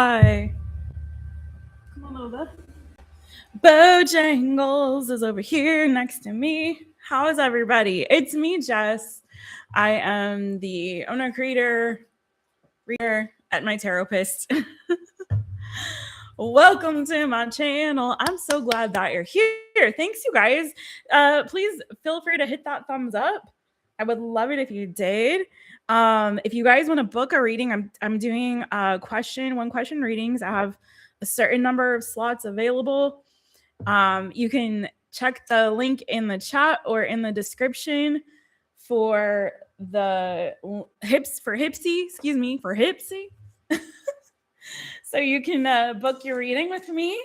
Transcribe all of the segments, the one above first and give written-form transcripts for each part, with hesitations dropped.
Hi. Come on over. Bojangles is over here next to me. How is everybody? It's me, Jess. I am the owner, creator, reader at my Taropist. Welcome to my channel. I'm so glad that you're here. Thanks, you guys. Please feel free to hit that thumbs up. I would love it if you did. If you guys want to book a reading, I'm doing one question readings. I have a certain number of slots available. You can check the link in the chat or in the description for the HYPSEE. So you can book your reading with me.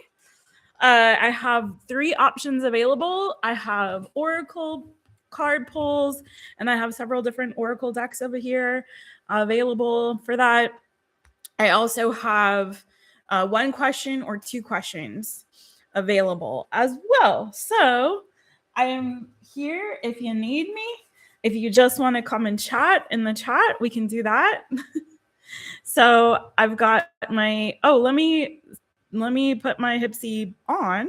I have 3 options available. I have Oracle card pulls, and I have several different Oracle decks over here available for that. I also have 1 question or 2 questions available as well. So I am here if you need me. If you just want to come and chat in the chat, we can do that. So I've got my, let me put my HYPSEE on.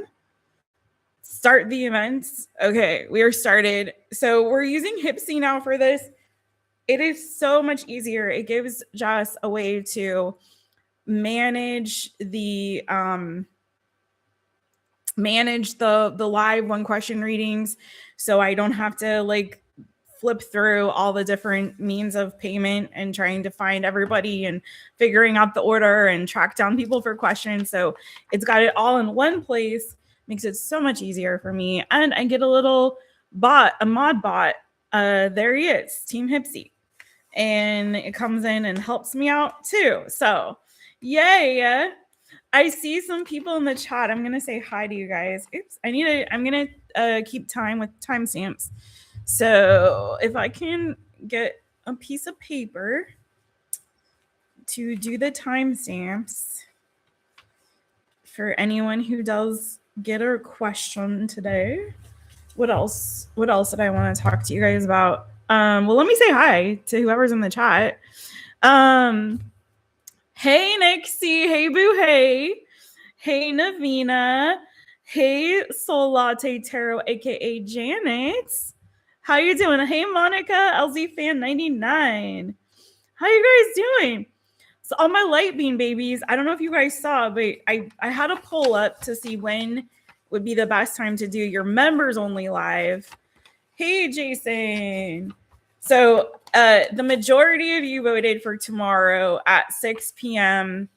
Start the events. Okay, we are started. So we're using HYPSEE now for this. It is so much easier. It gives Jess a way to manage the live 1 question readings, so I don't have to like flip through all the different means of payment and trying to find everybody and figuring out the order and track down people for questions. So it's got it all in one place, makes it so much easier for me. And I get a little bot, a mod bot. There he is, Team HYPSEE. And it comes in and helps me out too. So yay. I see some people in the chat. I'm going to say hi to you guys. Oops. I'm going to keep time with timestamps. So if I can get a piece of paper to do the timestamps for anyone who does get a question today. What else did I want to talk to you guys about? Well, let me say hi to whoever's in the chat. Hey, NIXIE. Hey, Boo. Hey, NAVEENA. Hey, Soul Latte Tarot, a.k.a. Janet. How you doing? Hey, Monica, LZ Fan 99. How you guys doing? So all my light beam babies, I don't know if you guys saw, but I had a poll up to see when would be the best time to do your members only live. Hey, Jason. So the majority of you voted for tomorrow at 6 p.m.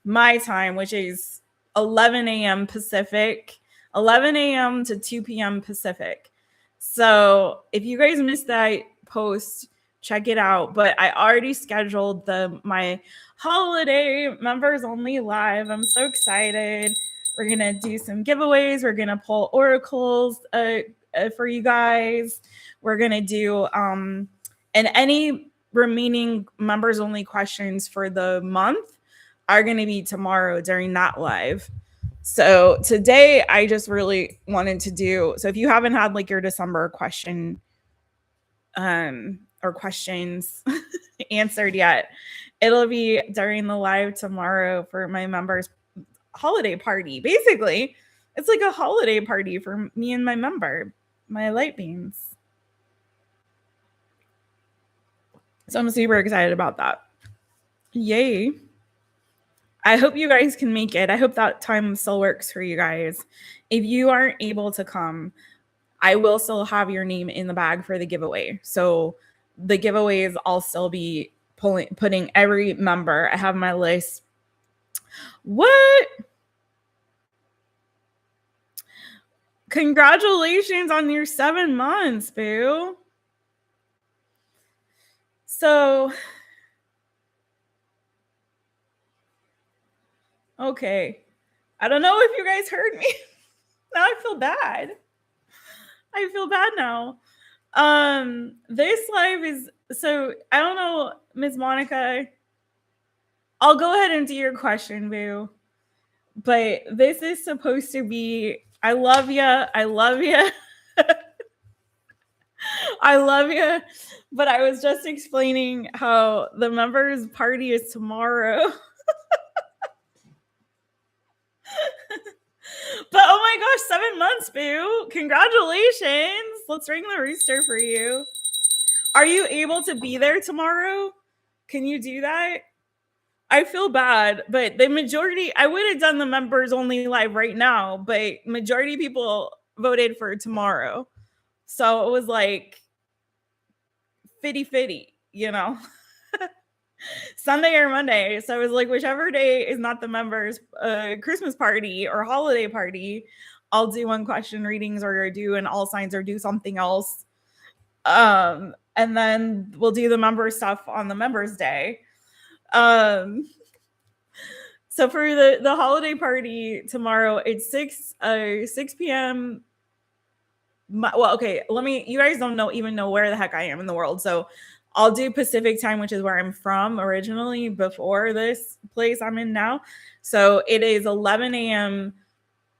my time, which is 11 a.m. Pacific, 11 a.m. to 2 p.m. Pacific. So if you guys missed that post, check it out. But I already scheduled my holiday members only live. I'm so excited. We're going to do some giveaways. We're going to pull oracles for you guys. We're going to do and any remaining members only questions for the month are going to be tomorrow during that live. So today I just really wanted to do, so if you haven't had like your December question or questions answered yet, it'll be during the live tomorrow for my members holiday party. Basically, it's like a holiday party for me and my member, my light beams. So I'm super excited about that. Yay. I hope you guys can make it. I hope that time still works for you guys. If you aren't able to come, I will still have your name in the bag for the giveaway. So the giveaways, I'll still be putting every member. I have my list. What? Congratulations on your 7 months, boo. So, okay. I don't know if you guys heard me. Now I feel bad. I feel bad now. This live is, so I don't know, Ms. Monica. I'll go ahead and do your question, boo. But this is supposed to be, I love you. I love you. I love you. But I was just explaining how the members party is tomorrow. But oh my gosh, 7 months, boo. Congratulations. Let's ring the rooster for you. Are you able to be there tomorrow? Can you do that? I feel bad, but the majority, I would have done the members only live right now, but majority of people voted for tomorrow. So it was like 50-50, you know, Sunday or Monday. So it was like, whichever day is not the members' Christmas party or holiday party, I'll do one question readings or do an all signs or do something else. And then we'll do the member stuff on the members' day. So for the holiday party tomorrow, it's 6 p.m. Well, okay, you guys don't even know where the heck I am in the world. So I'll do Pacific time, which is where I'm from originally before this place I'm in now. So it is 11 a.m.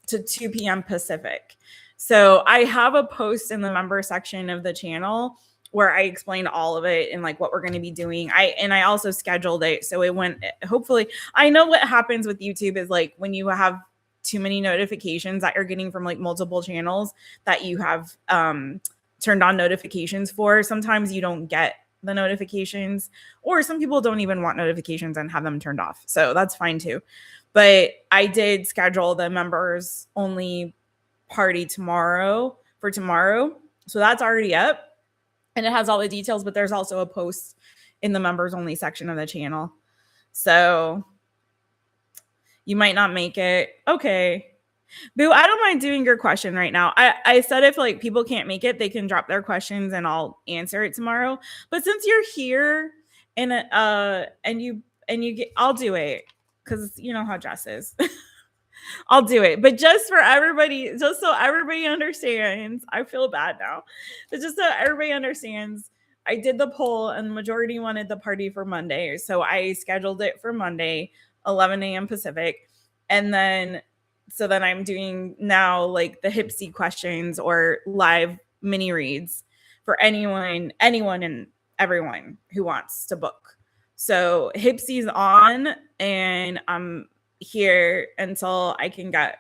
to 2 p.m. Pacific. So I have a post in the member section of the channel where I explained all of it and like what we're going to be doing. I also scheduled it. So it went, hopefully, I know what happens with YouTube is like when you have too many notifications that you're getting from like multiple channels that you have turned on notifications for. Sometimes you don't get the notifications, or some people don't even want notifications and have them turned off. So that's fine too. But I did schedule the members only party for tomorrow. So that's already up. And it has all the details, but there's also a post in the members only section of the channel. So you might not make it. Okay. Boo, I don't mind doing your question right now. I said if like people can't make it, they can drop their questions and I'll answer it tomorrow. But since you're here and you get, I'll do it because you know how Jess is. I'll do it. But just for everybody, just so everybody understands, I feel bad now. But just so everybody understands, I did the poll and the majority wanted the party for Monday. So I scheduled it for Monday, 11 a.m. Pacific. And then, so then I'm doing now like the HYPSEE questions or live mini reads for anyone and everyone who wants to book. So HYPSEE's on and I'm here until I can get,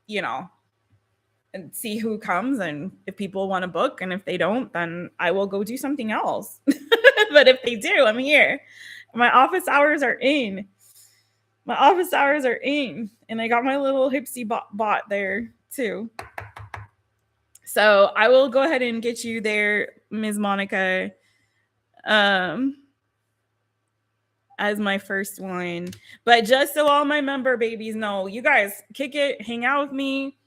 and see who comes and if people want to book. And if they don't, then I will go do something else. But if they do, I'm here. My office hours are in. And I got my little HYPSEE bot there too. So I will go ahead and get you there, Ms. Monica, as my first one. But just so all my member babies know, you guys kick it, hang out with me.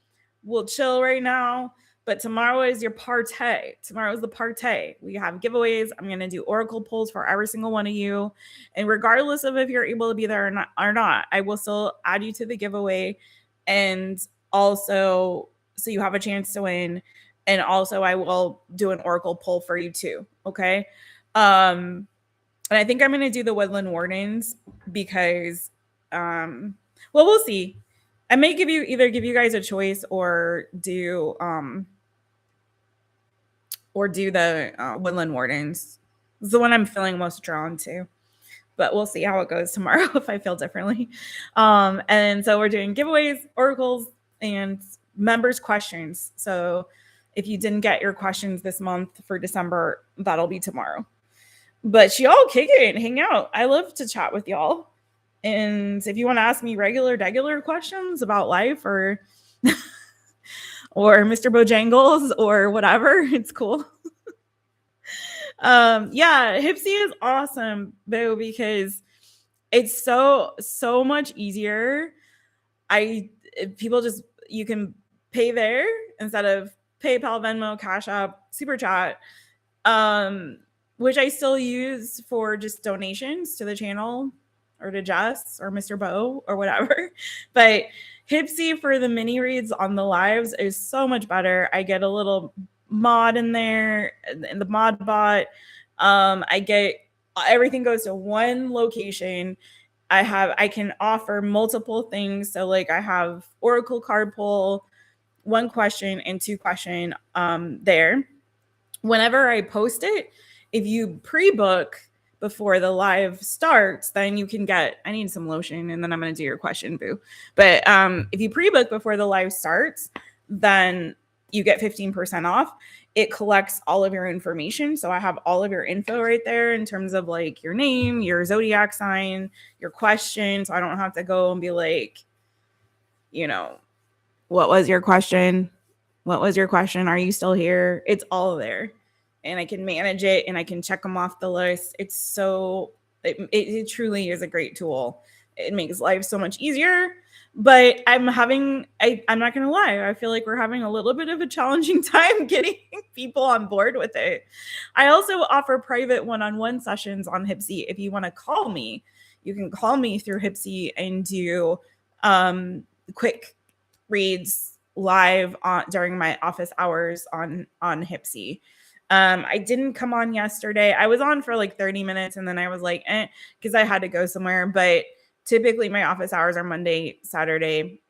We'll chill right now. But tomorrow is your party. Tomorrow is the party. We have giveaways. I'm going to do oracle pulls for every single one of you. And regardless of if you're able to be there or not, I will still add you to the giveaway. And also, so you have a chance to win. And also, I will do an oracle pull for you too. Okay. And I think I'm going to do the Woodland Wardens because, well, we'll see. I may give you guys a choice or do the Woodland Wardens. It's the one I'm feeling most drawn to, but we'll see how it goes tomorrow if I feel differently. And so we're doing giveaways, oracles, and members questions. So if you didn't get your questions this month for December, that'll be tomorrow. But y'all kick it and hang out. I love to chat with y'all. And if you want to ask me regular questions about life or Mr. Bojangles or whatever, it's cool. Yeah, HYPSEE is awesome, though, because it's so much easier. You can pay there instead of PayPal, Venmo, Cash App, Super Chat. Which I still use for just donations to the channel or to Jess or Mr. Bo or whatever. But HYPSEE for the mini reads on the lives is so much better. I get a little mod in there in the mod bot. I get everything goes to one location. I can offer multiple things. So like I have oracle card pull, 1 question and 2 question there. Whenever I post it, if you pre-book before the live starts, then you can get, I need some lotion and then I'm going to do your question, boo. But if you pre-book before the live starts, then you get 15% off. It collects all of your information. So I have all of your info right there in terms of like your name, your zodiac sign, your question. So I don't have to go and be like, you know, what was your question? What was your question? Are you still here? It's all there. And I can manage it and I can check them off the list. It's so, it truly is a great tool. It makes life so much easier. But I'm not going to lie. I feel like we're having a little bit of a challenging time getting people on board with it. I also offer private one-on-one sessions on HYPSEE. If you want to call me, you can call me through HYPSEE and do quick reads live during my office hours on HYPSEE. I didn't come on yesterday. I was on for like 30 minutes and then I was like, because I had to go somewhere. But typically my office hours are Monday, Saturday,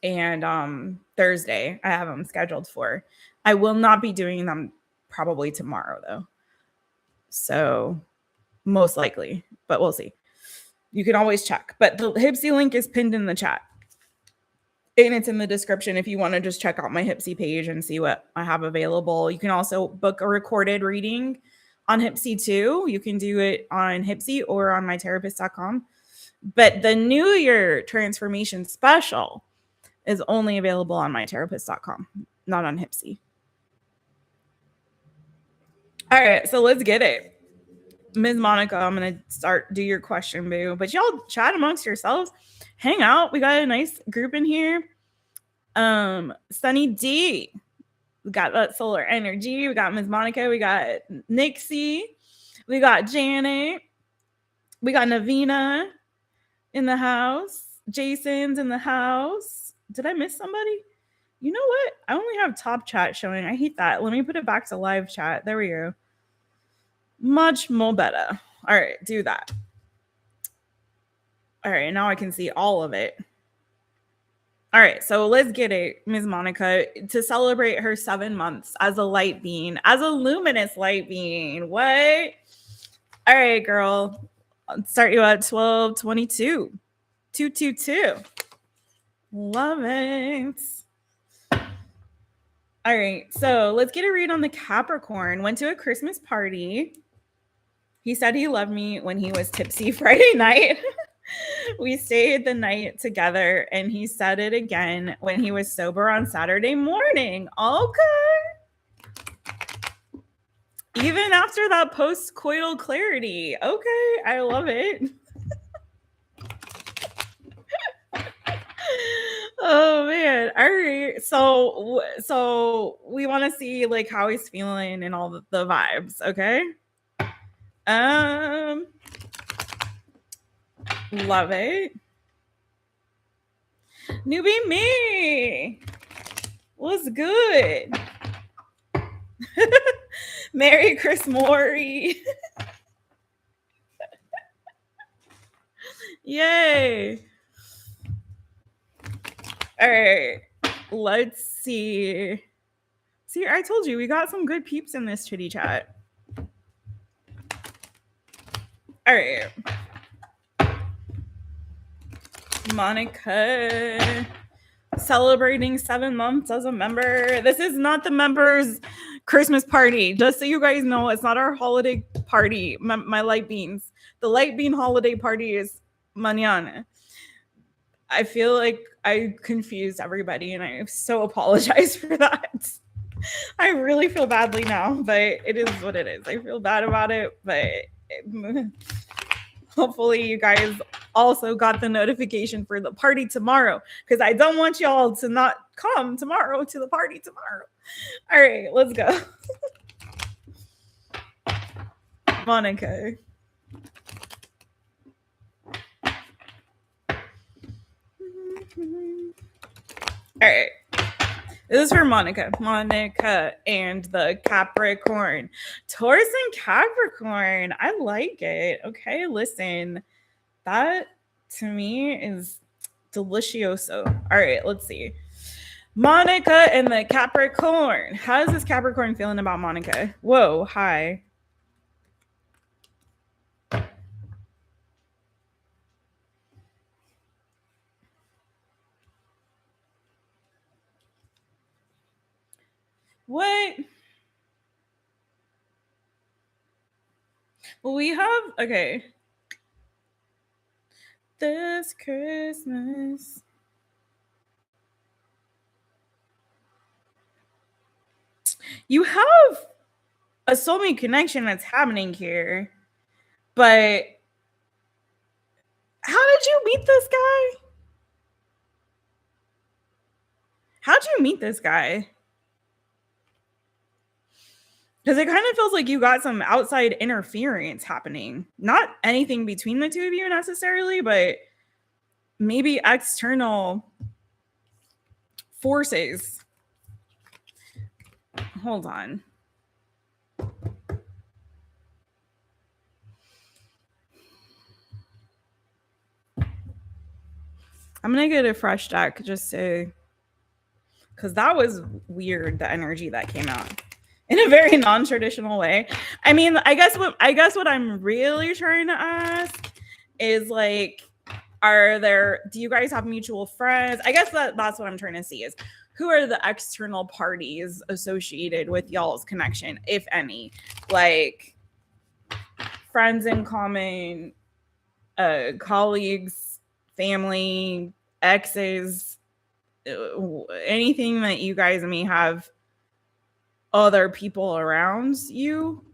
and Thursday. I have them scheduled for. I will not be doing them probably tomorrow though. So most likely, but we'll see. You can always check. But the HYPSEE link is pinned in the chat. And it's in the description if you want to just check out my HYPSEE page and see what I have available. You can also book a recorded reading on HYPSEE too. You can do it on HYPSEE or on mytaropist.com. But the New Year Transformation Special is only available on mytaropist.com, not on HYPSEE. All right, so let's get it. Ms. Monica, I'm going to do your question, boo. But y'all chat amongst yourselves. Hang out. We got a nice group in here. Sunny D. We got that solar energy. We got Ms. Monica. We got NIXIE. We got Janet. We got NAVEENA in the house. Jason's in the house. Did I miss somebody? You know what? I only have top chat showing. I hate that. Let me put it back to live chat. There we go. Much more better. All right, do that. All right, now I can see all of it. All right, so let's get it, Ms. Monica, to celebrate her 7 months as a light being, as a luminous light being. What? All right, girl. I'll start you at 1222. 222. Love it. All right, so let's get a read on the Capricorn. Went to a Christmas party. He said he loved me when he was tipsy Friday night. We stayed the night together, and he said it again when he was sober on Saturday morning. Okay. Even after that post-coital clarity. Okay, I love it. Oh man. All right. So we want to see like how he's feeling and all the vibes, okay? Love it. Newbie me. What's good? Merry Chris Maury. Yay. All right. Let's see. See, I told you we got some good peeps in this chitty chat. All right. Monica celebrating 7 months as a member. This is not the members' Christmas party. Just so you guys know, it's not our holiday party. My light beans. The light bean holiday party is mañana. I feel like I confused everybody, and I so apologize for that. I really feel badly now, but it is what it is. I feel bad about it, but hopefully you guys also got the notification for the party tomorrow, because I don't want y'all to not come tomorrow to the party tomorrow. All right, let's go. Monica. All right. This is for Monica. Monica and the Capricorn. Taurus and Capricorn. I like it. Okay, listen. That to me is delicioso. All right, let's see. Monica and the Capricorn. How is this Capricorn feeling about Monica? Whoa, hi. What? Well, we have, okay. This Christmas. You have a soulmate connection that's happening here, but how did you meet this guy? How'd you meet this guy? Because it kind of feels like you got some outside interference happening. Not anything between the two of you necessarily, but maybe external forces. Hold on. I'm going to get a fresh deck just to, because that was weird, the energy that came out in a very non-traditional way. I mean, I guess what I'm really trying to ask is like, do you guys have mutual friends? I guess that's what I'm trying to see is who are the external parties associated with y'all's connection, if any? Like friends in common, colleagues, family, exes, anything that you guys may have other people around you.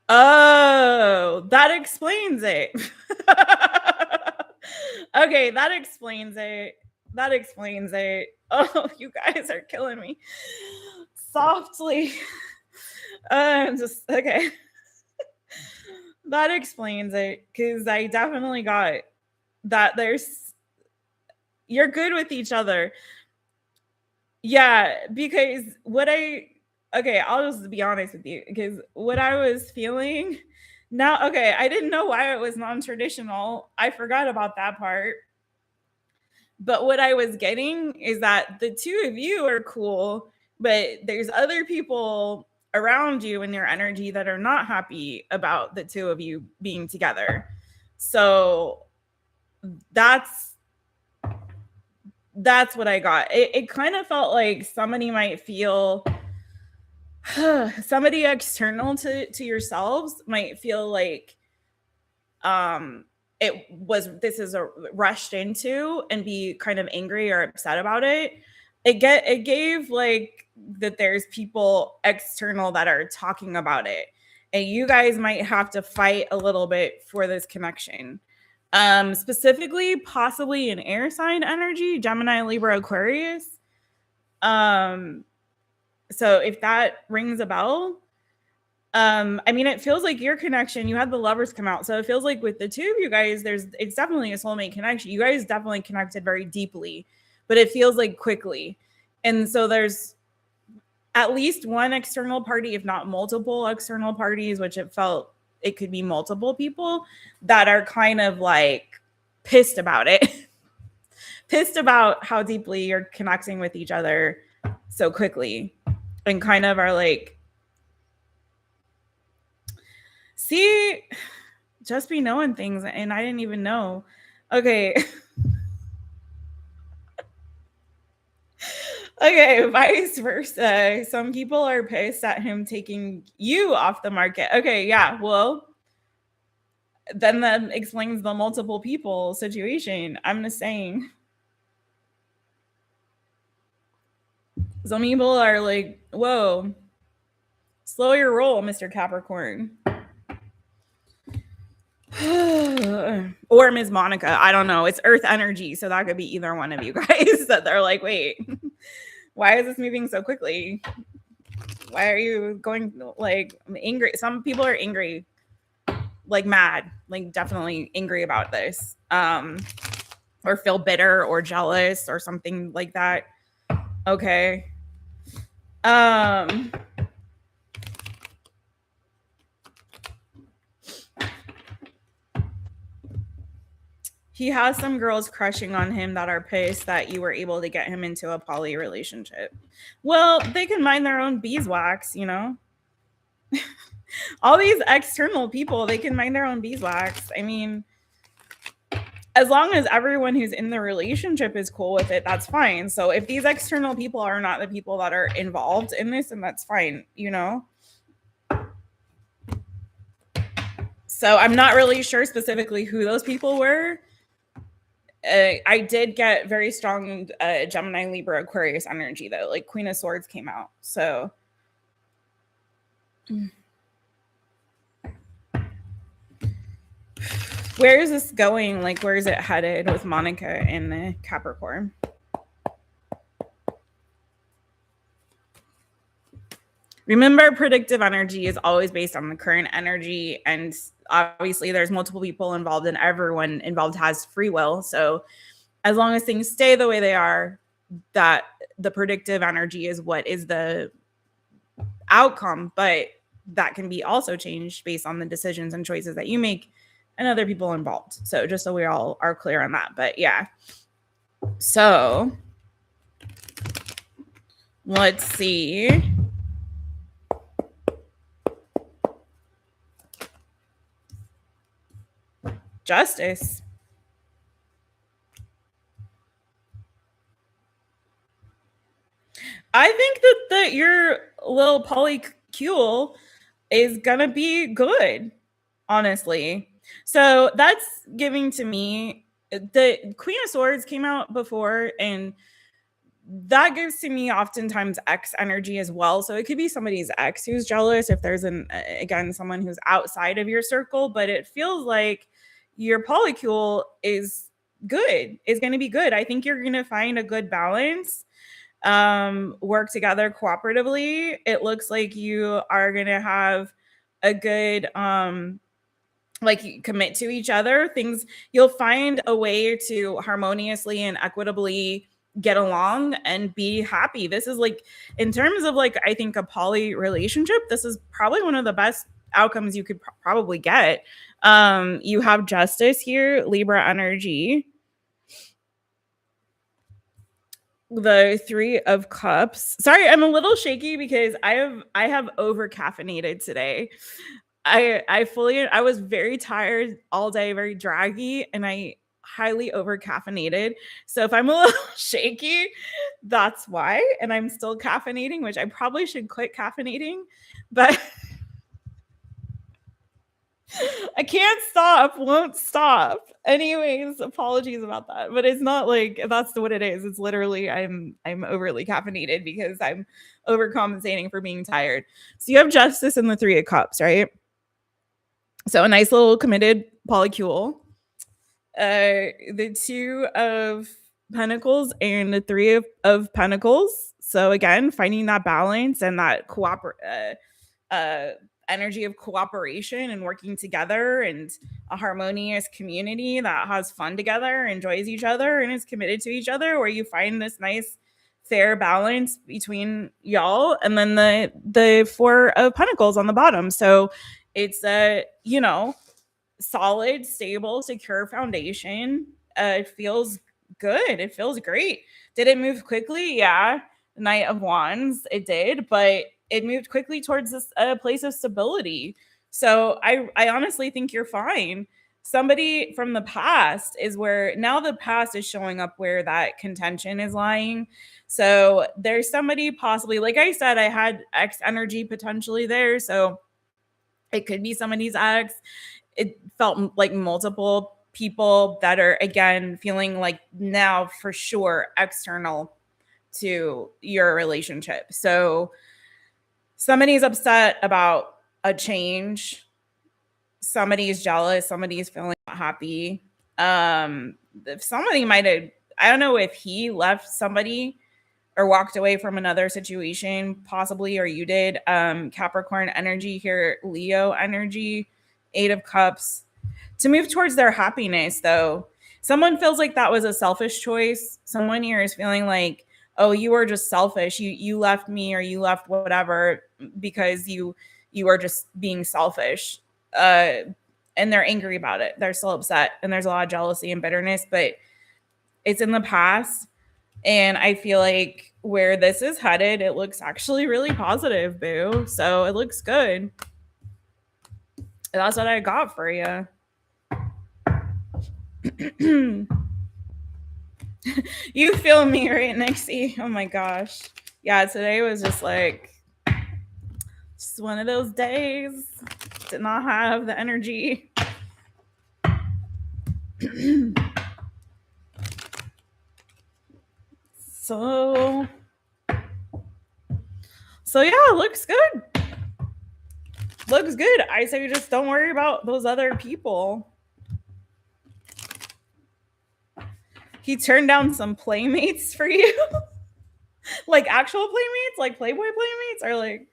Oh, that explains it. Okay, that explains it. Oh, you guys are killing me. Softly. Just okay. That explains it, because I definitely got that you're good with each other. Yeah, because I'll just be honest with you, because what I was feeling now, I didn't know why it was non-traditional. I forgot about that part. But what I was getting is that the two of you are cool, but there's other people around you in your energy that are not happy about the two of you being together. So that's what I got. It kind of felt like somebody might feel somebody external to yourselves might feel like this is a rushed into and be kind of angry or upset about it. It gave like that there's people external that are talking about it, and you guys might have to fight a little bit for this connection. Specifically, possibly an air sign energy, Gemini, Libra, Aquarius. So if that rings a bell, I mean, it feels like your connection, you had the lovers come out. So it feels like with the two of you guys, it's definitely a soulmate connection. You guys definitely connected very deeply, but it feels like quickly. And so there's at least one external party, if not multiple external parties, which it could be multiple people that are kind of like pissed about it, pissed about how deeply you're connecting with each other so quickly, and kind of are like, see, just be knowing things and I didn't even know. Okay. Okay, vice versa. Some people are pissed at him taking you off the market. Okay, yeah, well, then that explains the multiple people situation. I'm just saying. Some people are like, whoa, slow your roll, Mr. Capricorn. Or Ms. Monica. I don't know. It's Earth energy. So that could be either one of you guys that they're like, wait, why is this moving so quickly? Why are you going like angry? Some people are angry, like mad, like definitely angry about this. Or feel bitter or jealous or something like that. Okay. He has some girls crushing on him that are pissed that you were able to get him into a poly relationship. Well, they can mind their own beeswax, you know? All these external people, they can mind their own beeswax. I mean, as long as everyone who's in the relationship is cool with it, that's fine. So if these external people are not the people that are involved in this, then that's fine, you know? So I'm not really sure specifically who those people were. I did get very strong Gemini, Libra, Aquarius energy, though. Like Queen of Swords came out. So where is this going? Like, where is it headed with Monica in the Capricorn? Remember, predictive energy is always based on the current energy. And obviously, there's multiple people involved, and everyone involved has free will. So as long as things stay the way they are, that the predictive energy is what is the outcome. But that can be also changed based on the decisions and choices that you make and other people involved. So just so we all are clear on that. But yeah. So let's see. Justice. I think that your little polycule is gonna be good, honestly. So that's giving to me, the Queen of Swords came out before, and that gives to me oftentimes ex energy as well. So it could be somebody's ex who's jealous if there's again someone who's outside of your circle, but it feels like your polycule is good, is going to be good. I think you're going to find a good balance, work together cooperatively. It looks like you are going to have a good like commit to each other. Things, you'll find a way to harmoniously and equitably get along and be happy. This is like, in terms of like, I think a poly relationship, this is probably one of the best outcomes you could probably get. You have Justice here, Libra energy, the Three of Cups. Sorry, I'm a little shaky because I have over caffeinated today. I was very tired all day, very draggy, and I highly over caffeinated. So if I'm a little shaky, that's why. And I'm still caffeinating, which I probably should quit caffeinating, but I can't stop, won't stop. Anyways, apologies about that. But it's not like that's what it is. It's literally I'm overly caffeinated because I'm overcompensating for being tired. So you have Justice in the Three of Cups, right? So a nice little committed polycule. The Two of Pentacles and the Three of Pentacles. So again, finding that balance and that energy of cooperation and working together, and a harmonious community that has fun together, enjoys each other, and is committed to each other, where you find this nice fair balance between y'all. And then the Four of Pentacles on the bottom. So it's a, you know, solid, stable, secure foundation. It feels good. It feels great. Did it move quickly? Yeah. Knight of Wands, it did, but it moved quickly towards this place of stability. So I honestly think you're fine. Somebody from the past is where now the past is showing up where that contention is lying. So there's somebody possibly, like I said, I had X energy potentially there. So it could be somebody's ex. It felt like multiple people that are, again, feeling like now for sure external to your relationship. So somebody's upset about a change. Somebody's jealous. Somebody's feeling not happy. If somebody might have, I don't know if he left somebody or walked away from another situation, possibly, or you did. Capricorn energy here, Leo energy, Eight of Cups. To move towards their happiness, though, someone feels like that was a selfish choice. Someone here is feeling like, oh, you were just selfish. You left me, or you left whatever because you are just being selfish. And they're angry about it. They're still upset, and there's a lot of jealousy and bitterness, but it's in the past. And I feel like where this is headed, it looks actually really positive, boo. So it looks good. That's what I got for you. You feel me, right, Nixie? Oh my gosh. Yeah, today was just like just one of those days. Did not have the energy. So yeah, looks good. Looks good. I say just don't worry about those other people. He turned down some playmates for you. Like actual playmates, like Playboy playmates, or like,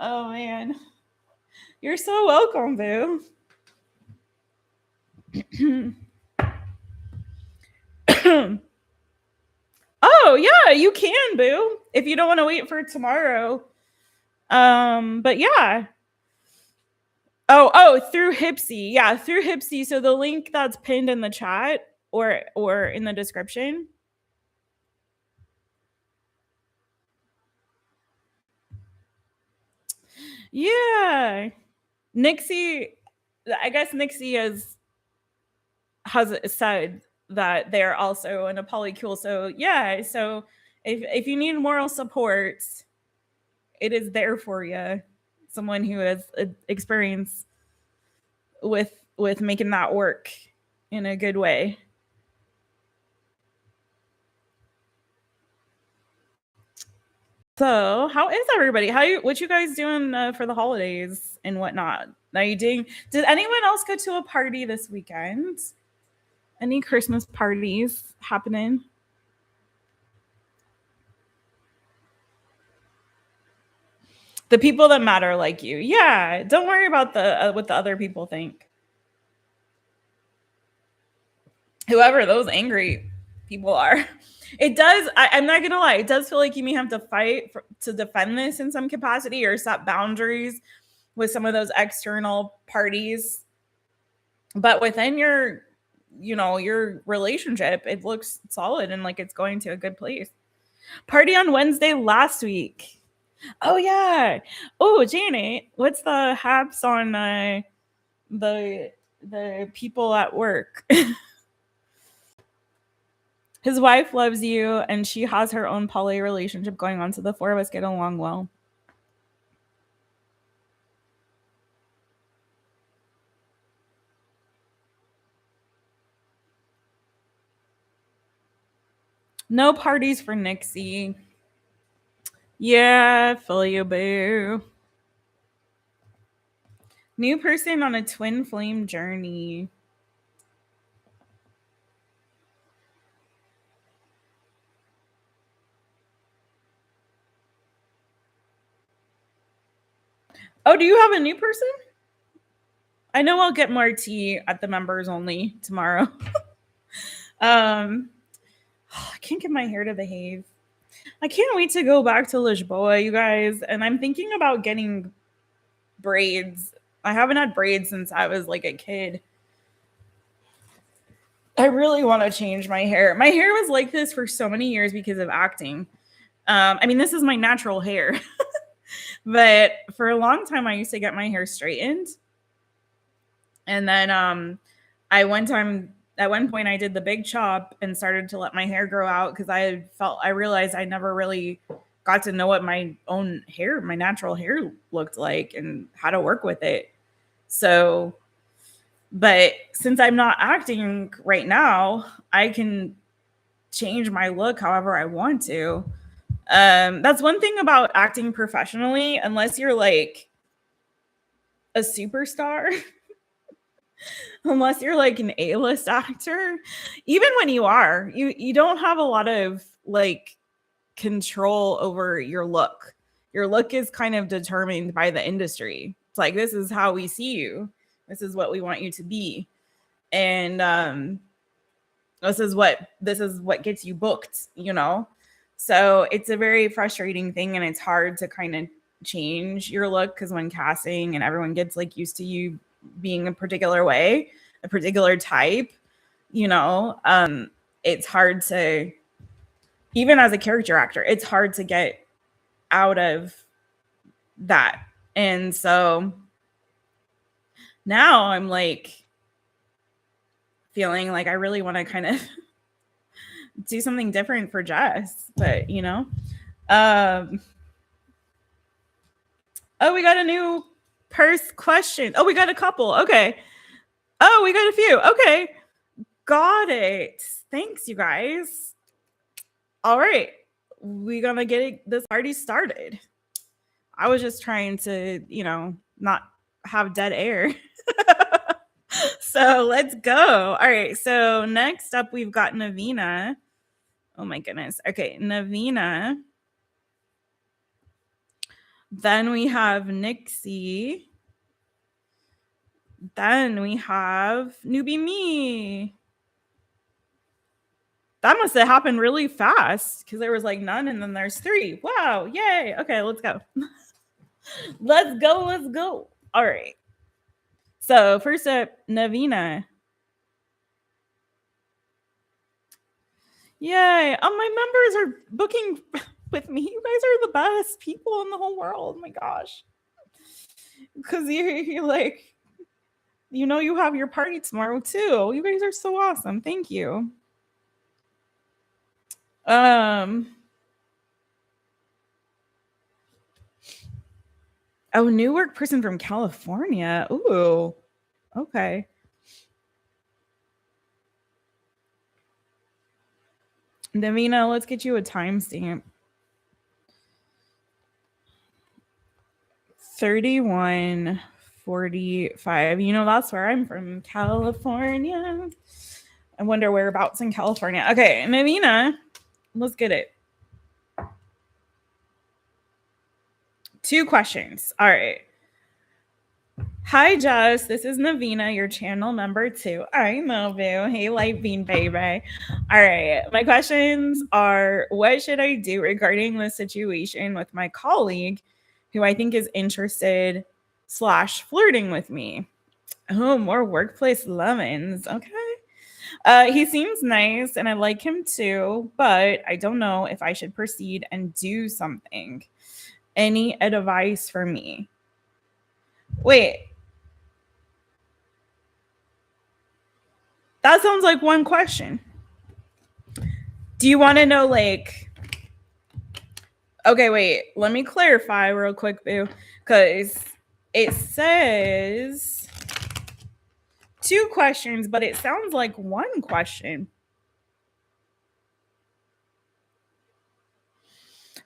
oh man, you're so welcome, boo. Oh yeah, you can, boo, if you don't want to wait for tomorrow. But yeah. Oh, through HYPSEE. Yeah, through HYPSEE. So the link that's pinned in the chat or in the description. Yeah. NIXIE, I guess NIXIE has said that they're also in a polycule. So yeah, so if you need moral support, it is there for you. Someone who has experience with making that work in a good way. So, how is everybody? What you guys doing for the holidays and whatnot? Are you doing? Did anyone else go to a party this weekend? Any Christmas parties happening? The people that matter, like you. Yeah, don't worry about the what the other people think. Whoever those angry people are. It does. I'm not gonna lie. It does feel like you may have to fight to defend this in some capacity or set boundaries with some of those external parties. But within your relationship, it looks solid and like it's going to a good place. Party on Wednesday last week. Oh yeah. Oh, Janet, what's the haps on the people at work? His wife loves you and she has her own poly relationship going on, so the four of us get along well. No parties for NIXIE. Yeah, feel you, boo. New person on a twin flame journey. Oh, do you have a new person? I know I'll get more tea at the members only tomorrow. I can't get my hair to behave. I can't wait to go back to Lisboa, you guys. And I'm thinking about getting braids. I haven't had braids since I was like a kid. I really want to change my hair. My hair was like this for so many years because of acting. I mean, this is my natural hair. But for a long time, I used to get my hair straightened. And then at one point I did the big chop and started to let my hair grow out because I realized I never really got to know what my own hair, my natural hair looked like and how to work with it. So, but since I'm not acting right now, I can change my look however I want to. That's one thing about acting professionally, unless you're like a superstar. Unless you're like an A-list actor, even when you are, you don't have a lot of like control over your look. Your look is kind of determined by the industry. It's like, this is how we see you. This is what we want you to be. And this is what gets you booked, you know? So it's a very frustrating thing and it's hard to kind of change your look because when casting and everyone gets like used to you being a particular way, a particular type, you know, it's hard to, even as a character actor, it's hard to get out of that. And so now I'm like feeling like I really want to kind of do something different for Jess, but you know. Oh, we got a new question. Oh, we got a couple. Okay. Oh, we got a few. Okay. Got it. Thanks, you guys. All right. We're going to get this party started. I was just trying to, you know, not have dead air. So let's go. All right. So next up, we've got NAVEENA. Oh my goodness. Okay. NAVEENA. Then we have NIXIE. Then we have newbie me. That must have happened really fast because there was like none and then there's 3. Wow. Yay. Okay, let's go. Let's go. Let's go. All right. So first up, NAVEENA. Yay. Oh, my members are booking with me. You guys are the best people in the whole world. Oh my gosh. Because you're like, you know, you have your party tomorrow too. You guys are so awesome. Thank you. Oh, Newark person from California. Ooh. Okay. NAVEENA, let's get you a timestamp. 31:45. You know, that's where I'm from, California. I wonder whereabouts in California. Okay, NAVEENA, let's get it. 2 questions. All right. Hi, Jess. This is NAVEENA, your channel member 2. I know, boo. Hey, Light Bean, baby. All right. My questions are, what should I do regarding the situation with my colleague who I think is interested / flirting with me? Oh, more workplace lemons. Okay. He seems nice and I like him too, but I don't know if I should proceed and do something. Any advice for me? Wait. That sounds like one question. Do you want to know, like, okay, wait, let me clarify real quick, boo, because it says 2 questions, but it sounds like 1 question.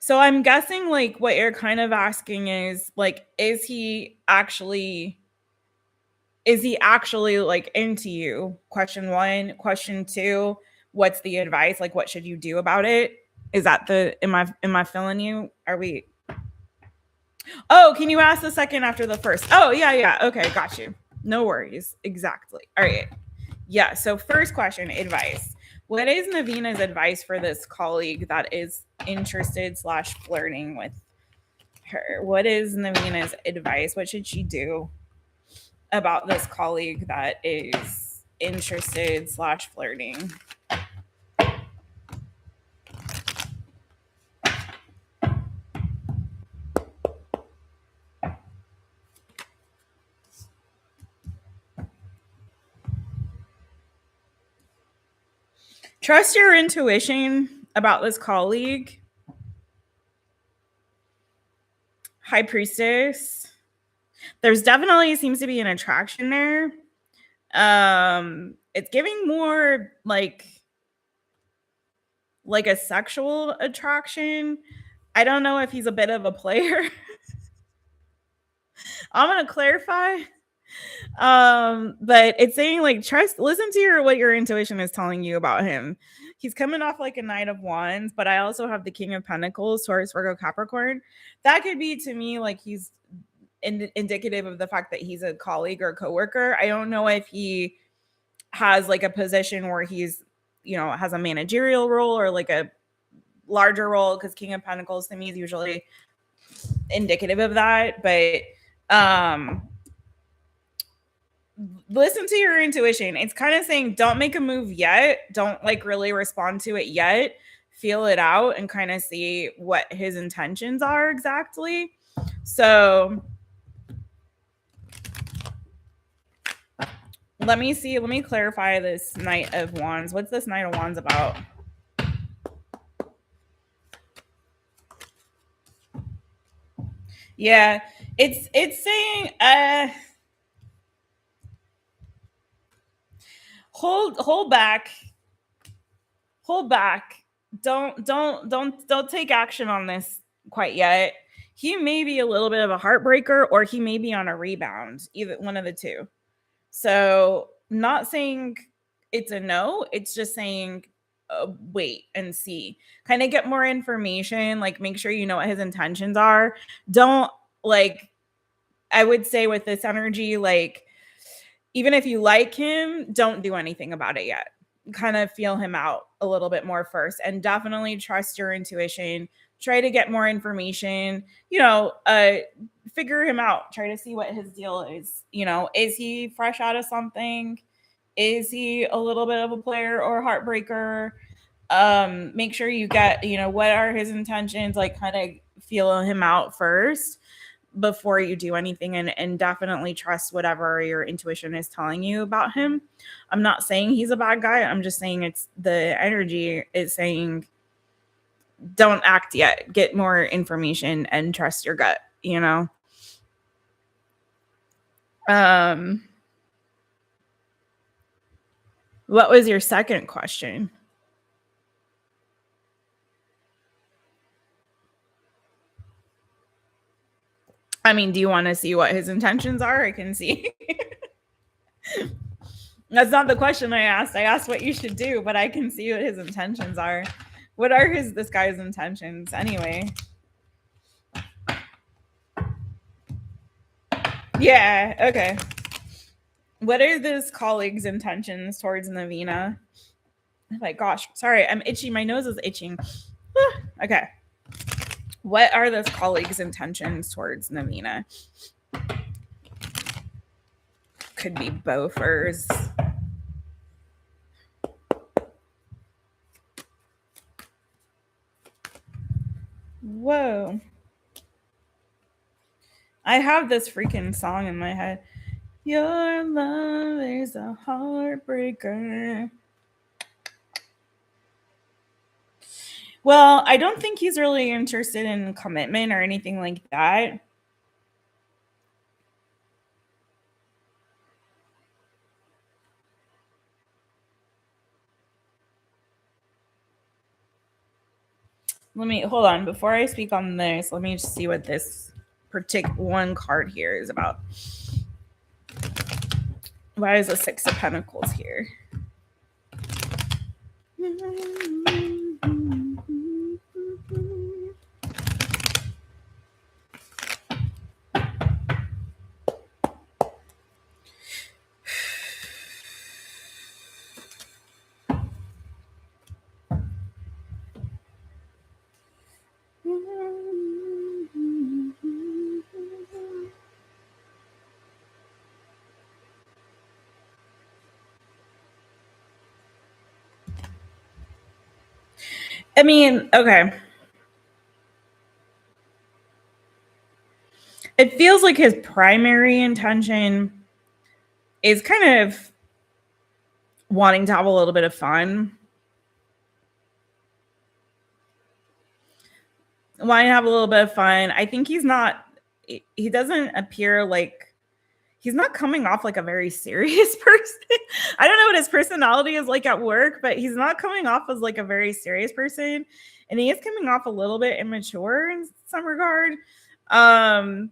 So I'm guessing, like, what you're kind of asking is, like, is he actually like into you? Question 1. Question 2, what's the advice? Like, what should you do about it? Is that am I feeling you? Are we? Oh, can you ask the second after the first? Oh, yeah. Okay, got you. No worries. Exactly. All right. Yeah. So first question, advice. What is NAVEENA's advice for this colleague that is interested / flirting with her? What is NAVEENA's advice? What should she do about this colleague that is interested / flirting? Trust your intuition about this colleague. High Priestess. There's definitely seems to be an attraction there. It's giving more like a sexual attraction. I don't know if he's a bit of a player. I'm gonna clarify. But it's saying like listen to what your intuition is telling you about him. He's coming off like a Knight of Wands, but I also have the King of Pentacles, Taurus, Virgo, Capricorn. That could be to me like he's indicative of the fact that he's a colleague or coworker. I don't know if he has like a position where he's, you know, has a managerial role or like a larger role, because King of Pentacles to me is usually indicative of that. But listen to your intuition. It's kind of saying don't make a move yet. Don't like really respond to it yet. Feel it out and kind of see what his intentions are exactly. So Let me see. Let me clarify this Knight of Wands. What's this Knight of Wands about? Yeah, it's saying hold back. Hold back. Don't take action on this quite yet. He may be a little bit of a heartbreaker or he may be on a rebound, either one of the two. So, not saying it's a no, it's just saying wait and see. Kind of get more information, like make sure you know what his intentions are. Don't like I would say with this energy, like even if you like him, don't do anything about it yet. Kind of feel him out a little bit more first and definitely trust your intuition. Try to get more information, figure him out. Try to see what his deal is. Is he fresh out of something? Is he a little bit of a player or a heartbreaker? Make sure you get, what are his intentions? Like kind of feel him out first before you do anything, and definitely trust whatever your intuition is telling you about him. I'm not saying he's a bad guy. I'm just saying it's the energy is saying don't act yet. Get more information and trust your gut, What was your second question? I mean, do you want to see what his intentions are? I can see. That's not the question I asked. I asked what you should do, but I can see what his intentions are. What are this guy's intentions anyway? Yeah, okay. What are this colleague's intentions towards NAVEENA? Oh my gosh, sorry, I'm itchy. My nose is itching. Okay. What are this colleague's intentions towards NAVEENA? Could be bothers. Whoa. I have this freaking song in my head. Your love is a heartbreaker. Well, I don't think he's really interested in commitment or anything like that. Let me hold on before I speak on this. Let me just see what this particular one card here is about. Why is the Six of Pentacles here? I mean, okay. It feels like his primary intention is kind of wanting to have a little bit of fun. Wanting to have a little bit of fun. I think he doesn't appear like, he's not coming off like a very serious person. I don't know what his personality is like at work, but he's not coming off as like a very serious person. And he is coming off a little bit immature in some regard. Kind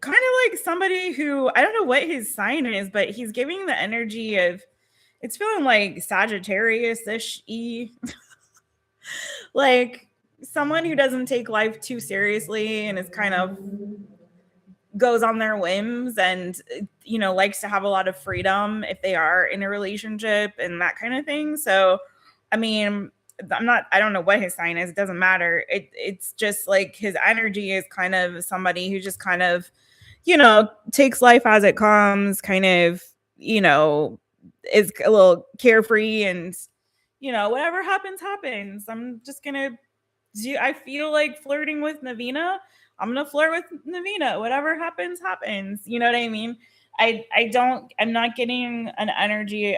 of like somebody who, I don't know what his sign is, but he's giving the energy of, it's feeling like Sagittarius-ish. Like someone who doesn't take life too seriously and is kind of goes on their whims and likes to have a lot of freedom if they are in a relationship and that kind of thing. So I mean, I don't know what his sign is, it doesn't matter. It's just like his energy is kind of somebody who just kind of takes life as it comes, kind of is a little carefree and whatever happens happens. I'm just gonna I feel like flirting with NAVEENA. I'm gonna flirt with NAVEENA. Whatever happens, happens. You know what I mean? I'm not getting an energy,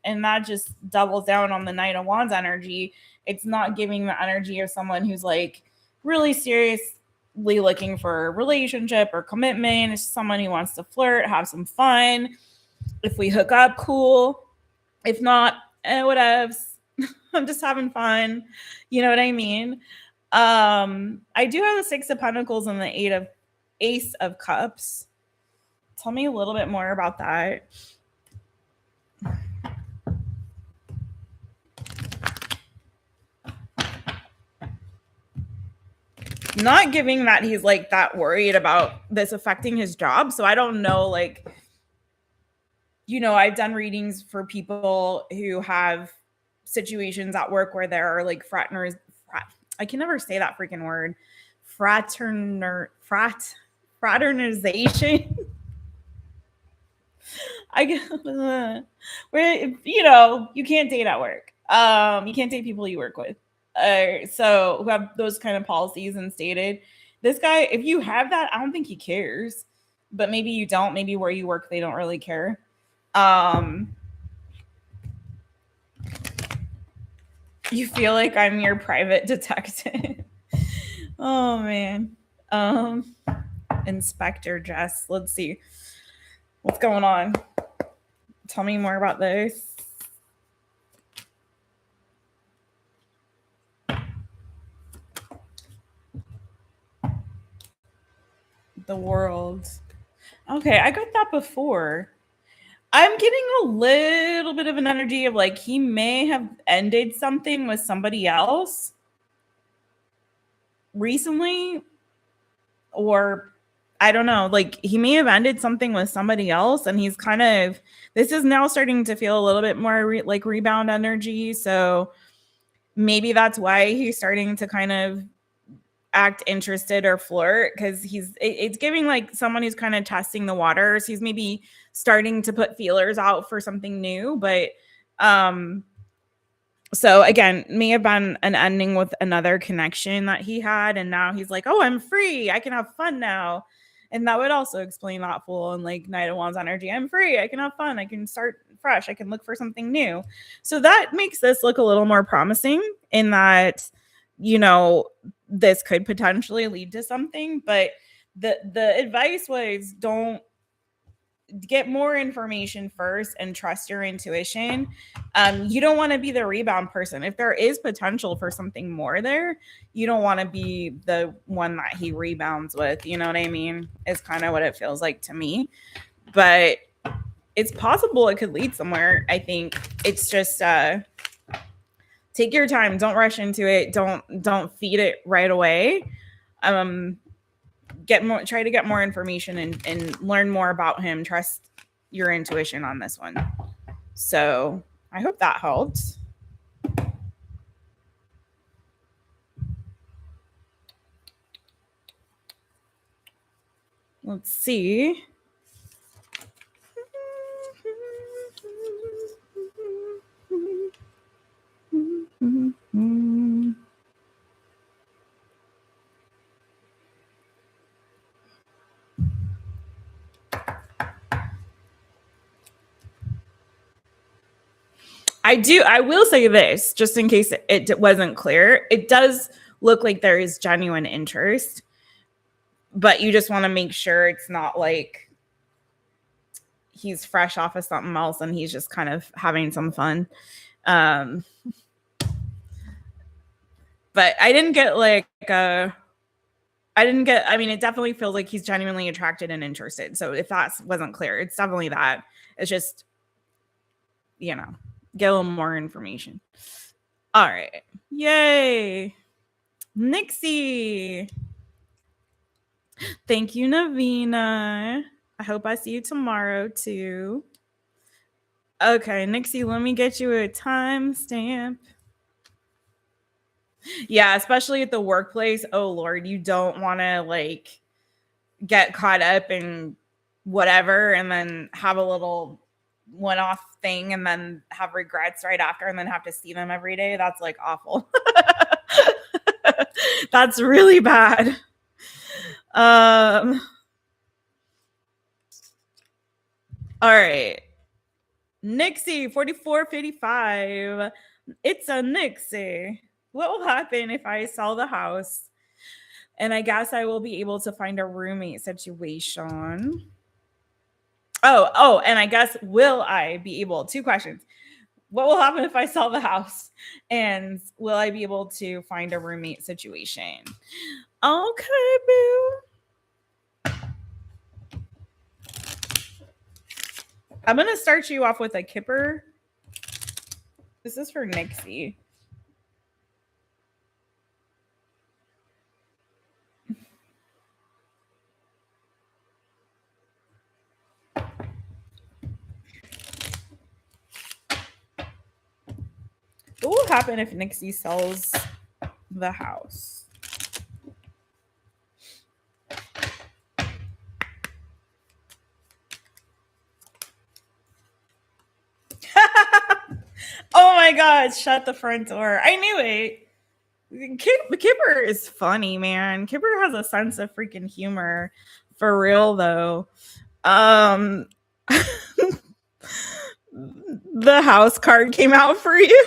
and that just doubles down on the Knight of Wands energy. It's not giving the energy of someone who's like really seriously looking for a relationship or commitment. It's someone who wants to flirt, have some fun. If we hook up, cool. If not, whatevs. I'm just having fun. You know what I mean? I do have the Six of Pentacles and the Ace of Cups. Tell me a little bit more about that. Not giving that he's like that worried about this affecting his job. So I don't know, like, you know, I've done readings for people who have situations at work where there are like I can never say that freaking word. Fraternization. Where, you know, you can't date at work. You can't date people you work with. So who have those kind of policies instated. This guy, if you have that, I don't think he cares. But maybe you don't. Maybe where you work, they don't really care. You feel like I'm your private detective. Oh man. Inspector Jess. Let's see. What's going on? Tell me more about this. The world. Okay, I got that before. I'm getting a little bit of an energy of like he may have ended something with somebody else recently, or I don't know, like he may have ended something with somebody else, and he's kind of, this is now starting to feel a little bit more like rebound energy. So maybe that's why he's starting to kind of act interested or flirt, because it's giving like someone who's kind of testing the waters. He's maybe starting to put feelers out for something new, but so again, may have been an ending with another connection that he had, and now he's like, oh, I'm free, I can have fun now. And that would also explain that full and like Knight of Wands energy. I'm free, I can have fun, I can start fresh, I can look for something new. So that makes this look a little more promising in that, you know, this could potentially lead to something. But the advice was, don't get more information first and trust your intuition. You don't want to be the rebound person. If there is potential for something more there, you don't want to be the one that he rebounds with. You know what I mean? Is kind of what it feels like to me. But it's possible it could lead somewhere. I think it's just take your time. Don't rush into it. Don't feed it right away. Try to get more information and learn more about him. Trust your intuition on this one. So I hope that helped. Let's see. I will say this, just in case it wasn't clear. It does look like there is genuine interest, but you just want to make sure it's not like he's fresh off of something else and he's just kind of having some fun. But I didn't get I mean, it definitely feels like he's genuinely attracted and interested. So if that wasn't clear, it's definitely that. It's just, you know, get a little more information. All right. Yay. NIXIE. Thank you, NAVEENA. I hope I see you tomorrow too. Okay, NIXIE, let me get you a timestamp. Yeah, especially at the workplace. Oh Lord, you don't want to like get caught up in whatever and then have a little one-off thing and then have regrets right after and then have to see them every day. That's like awful. That's really bad. All right. NIXIE 4455. It's a NIXIE. What will happen if I sell the house? And I guess I will be able to find a roommate situation. Oh, and I guess will I be able, 2 questions. What will happen if I sell the house? And will I be able to find a roommate situation? Okay, boo. I'm going to start you off with a kipper. This is for NIXIE. What will happen if NIXIE sells the house? Oh my God, shut the front door. I knew it. Kipper is funny, man. Kipper has a sense of freaking humor. For real, though. The house card came out for you.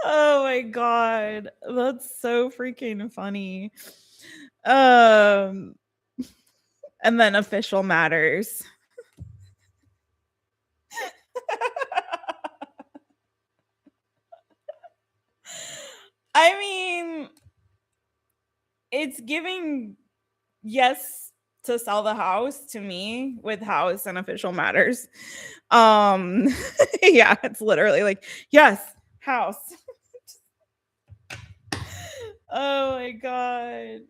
Oh my God. That's so freaking funny. And then official matters. I mean, it's giving yes to sell the house to me with house and official matters. Yeah, it's literally like, yes, house. Oh my God.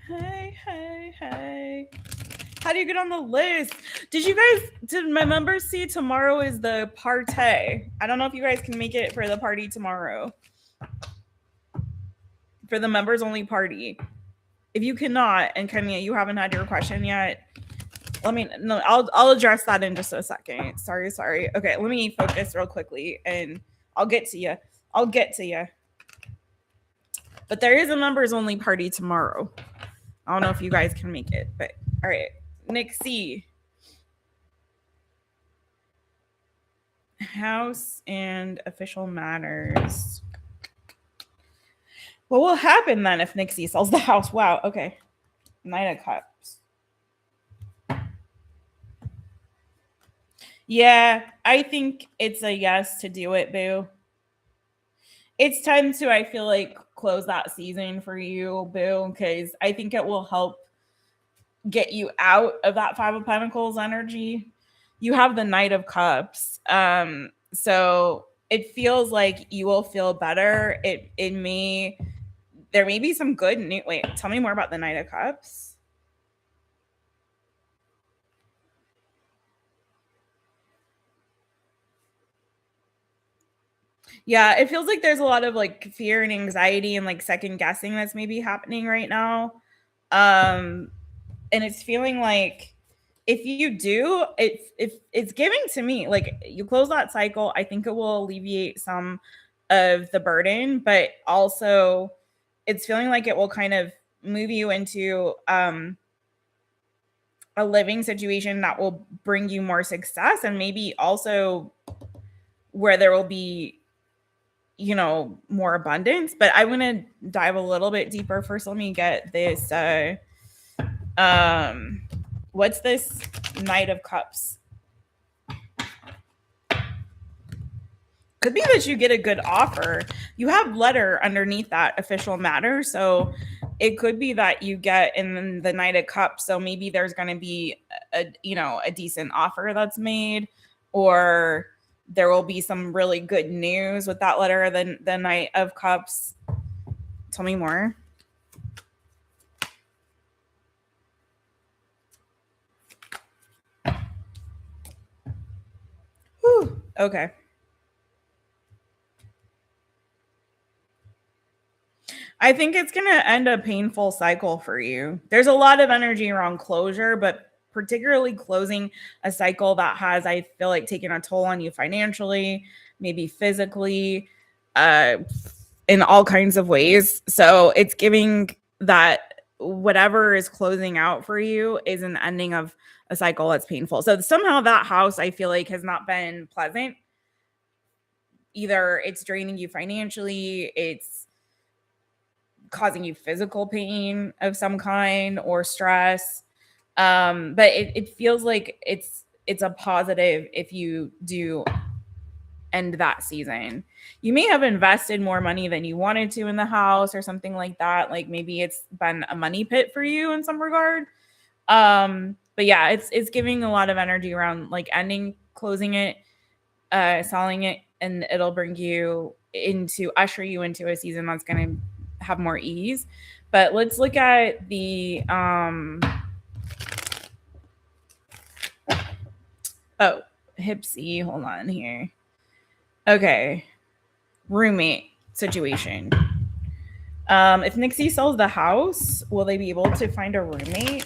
Hey. How do you get on the list? Did my members see tomorrow is the party? I don't know if you guys can make it for the party tomorrow. For the members only party. If you cannot, and Kenya, you haven't had your question yet, I'll address that in just a second. Sorry. Okay, let me focus real quickly and I'll get to you. But there is a members only party tomorrow. I don't know if you guys can make it, but all right. NIXIE. House and official matters. What will happen then if NIXIE sells the house? Wow, okay. Knight of Cups. Yeah, I think it's a yes to do it, boo. It's time to, I feel like, close that season for you, boo, because I think it will help get you out of that 5 of Pentacles energy. You have the Knight of Cups. So it feels like you will feel better. There may be some good news. Wait, tell me more about the Knight of Cups. Yeah, it feels like there's a lot of like fear and anxiety and like second guessing that's maybe happening right now. And it's feeling like if you do, it's giving to me like you close that cycle, I think it will alleviate some of the burden, but also it's feeling like it will kind of move you into a living situation that will bring you more success, and maybe also where there will be more abundance. But I want to dive a little bit deeper. First, let me get this what's this Knight of Cups? Could be that you get a good offer. You have letter underneath that official matter, so it could be that you get in the Knight of Cups. So maybe there's going to be a decent offer that's made, or there will be some really good news with that letter, the Knight of Cups. Tell me more. Whew. Okay. I think it's going to end a painful cycle for you. There's a lot of energy around closure, but particularly closing a cycle that has, I feel like, taken a toll on you financially, maybe physically. in all kinds of ways. So it's giving that whatever is closing out for you is an ending of a cycle that's painful. So somehow that house, I feel like, has not been pleasant. Either it's draining you financially, it's causing you physical pain of some kind or stress. But it feels like it's a positive if you do end that season. You may have invested more money than you wanted to in the house or something like that. Like maybe it's been a money pit for you in some regard. But yeah, it's giving a lot of energy around like ending, closing it, selling it, and it'll bring you into, usher you into a season that's going to have more ease. But let's look at the HYPSEE. Hold on here. Okay. Roommate situation. If NIXIE sells the house, will they be able to find a roommate?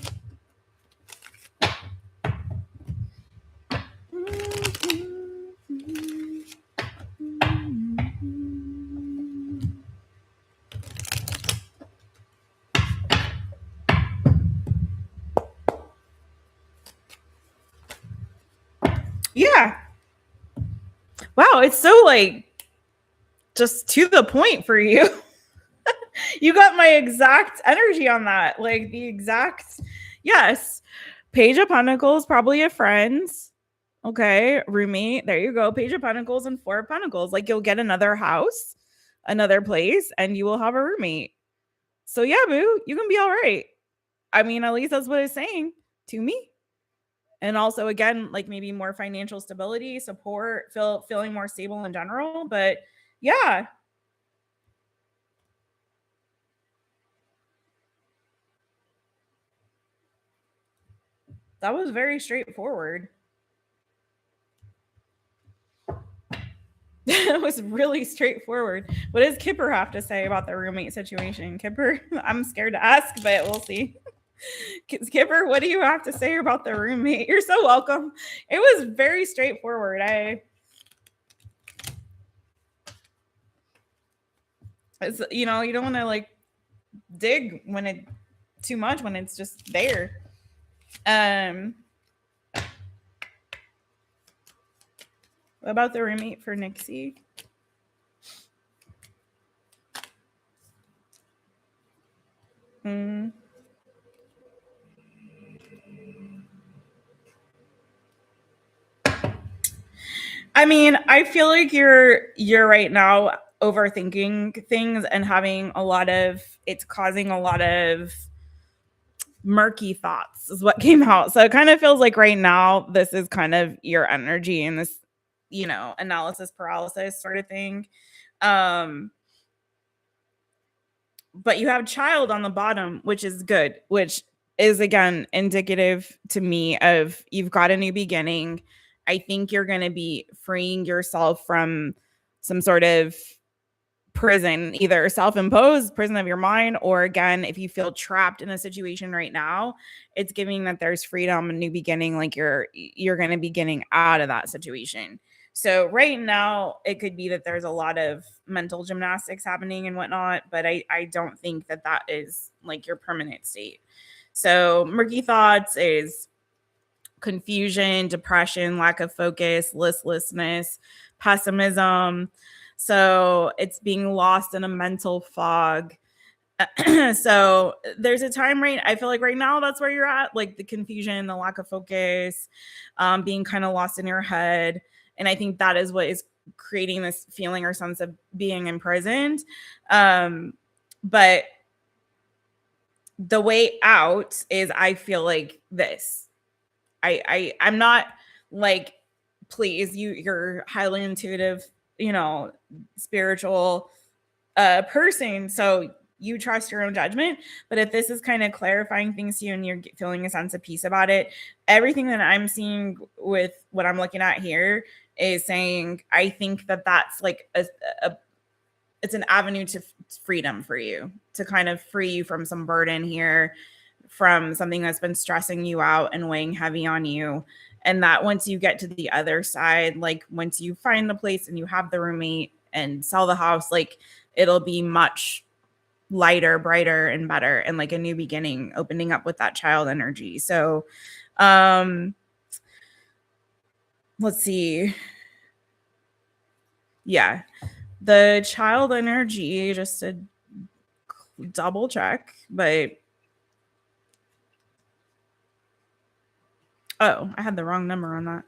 Yeah. Wow, it's so like just to the point for you. You got my exact energy on that. Like the exact, yes. Page of Pentacles, probably a friend. Okay, roommate. There you go. Page of Pentacles and Four of Pentacles. Like you'll get another house, another place, and you will have a roommate. So yeah, boo, you can be all right. I mean, at least that's what it's saying to me. And also, again, like maybe more financial stability, support, feeling more stable in general. But yeah. That was very straightforward. It was really straightforward. What does Kipper have to say about the roommate situation? Kipper, I'm scared to ask, but we'll see. Kipper, what do you have to say about the roommate? You're so welcome. It was very straightforward. You don't want to like dig when it too much when it's just there. What about the roommate for NIXIE? I mean, I feel like you're right now overthinking things and having it's causing a lot of murky thoughts is what came out. So it kind of feels like right now this is kind of your energy and this, analysis paralysis sort of thing. But you have child on the bottom, which is good, which is again indicative to me of you've got a new beginning. I think you're going to be freeing yourself from some sort of prison, either self-imposed prison of your mind, or again, if you feel trapped in a situation right now, it's giving that there's freedom, a new beginning, like you're going to be getting out of that situation. So right now, it could be that there's a lot of mental gymnastics happening and whatnot, but I don't think that is like your permanent state. So murky thoughts is confusion, depression, lack of focus, listlessness, pessimism. So it's being lost in a mental fog. So there's a time, right? I feel like right now that's where you're at, like the confusion, the lack of focus, being kind of lost in your head. And I think that is what is creating this feeling or sense of being imprisoned. But the way out is, I feel like this. I'm not like, please, you're highly intuitive, spiritual person. So you trust your own judgment. But if this is kind of clarifying things to you and you're feeling a sense of peace about it, everything that I'm seeing with what I'm looking at here is saying, I think that's like it's an avenue to freedom for you, to kind of free you from some burden here, from something that's been stressing you out and weighing heavy on you. And that once you get to the other side, like once you find the place and you have the roommate and sell the house, like it'll be much lighter, brighter, and better, and like a new beginning opening up with that child energy. So let's see. Yeah, the child energy, just to double check, but oh, I had the wrong number on that.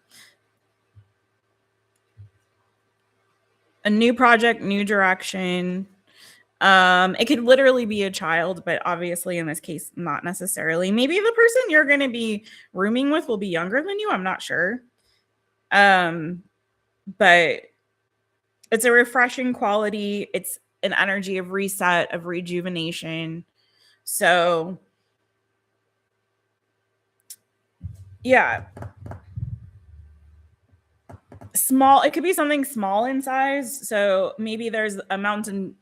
A new project, new direction. It could literally be a child, but obviously in this case, not necessarily. Maybe the person you're going to be rooming with will be younger than you. I'm not sure. But it's a refreshing quality. It's an energy of reset, of rejuvenation. So yeah, small. It could be something small in size. So maybe there's a mountain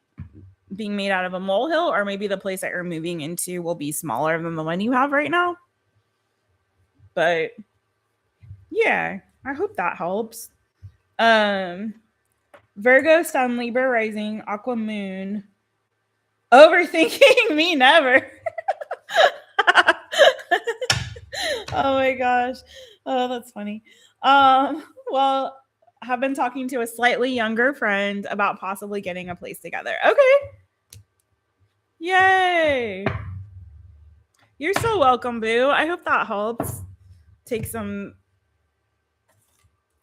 being made out of a molehill, or maybe the place that you're moving into will be smaller than the one you have right now. But yeah, I hope that helps. Virgo, Sun, Libra, Rising, Aqua, Moon. Overthinking me never. Oh my gosh. Oh, that's funny. Well, have been talking to a slightly younger friend about possibly getting a place together. Okay. Yay. You're so welcome, boo. I hope that helps take some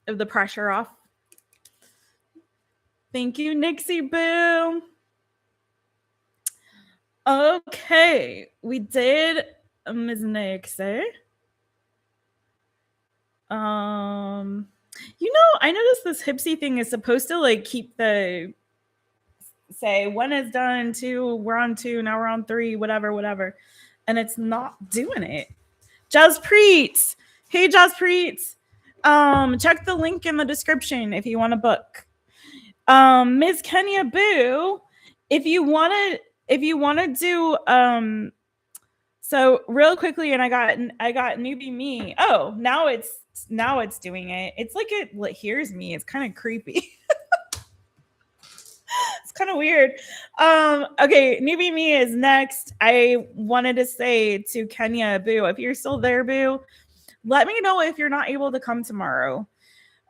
of the pressure off. Thank you, Nixie boo. Okay, we did Ms. NIXIE. You know, I noticed this HYPSEE thing is supposed to like keep the say one is done, two, we're on two, now we're on three, whatever, and it's not doing it. Jaspreet, hey Jaspreet, check the link in the description if you want to book. Ms. Kenya Boo, if you want to do so real quickly, and I got NEWBIE me. Oh, now it's doing it. It's like it hears me. It's kind of creepy. It's kind of weird. Okay, NEWBIE me is next. I wanted to say to Kenya Boo, if you're still there, Boo, let me know if you're not able to come tomorrow.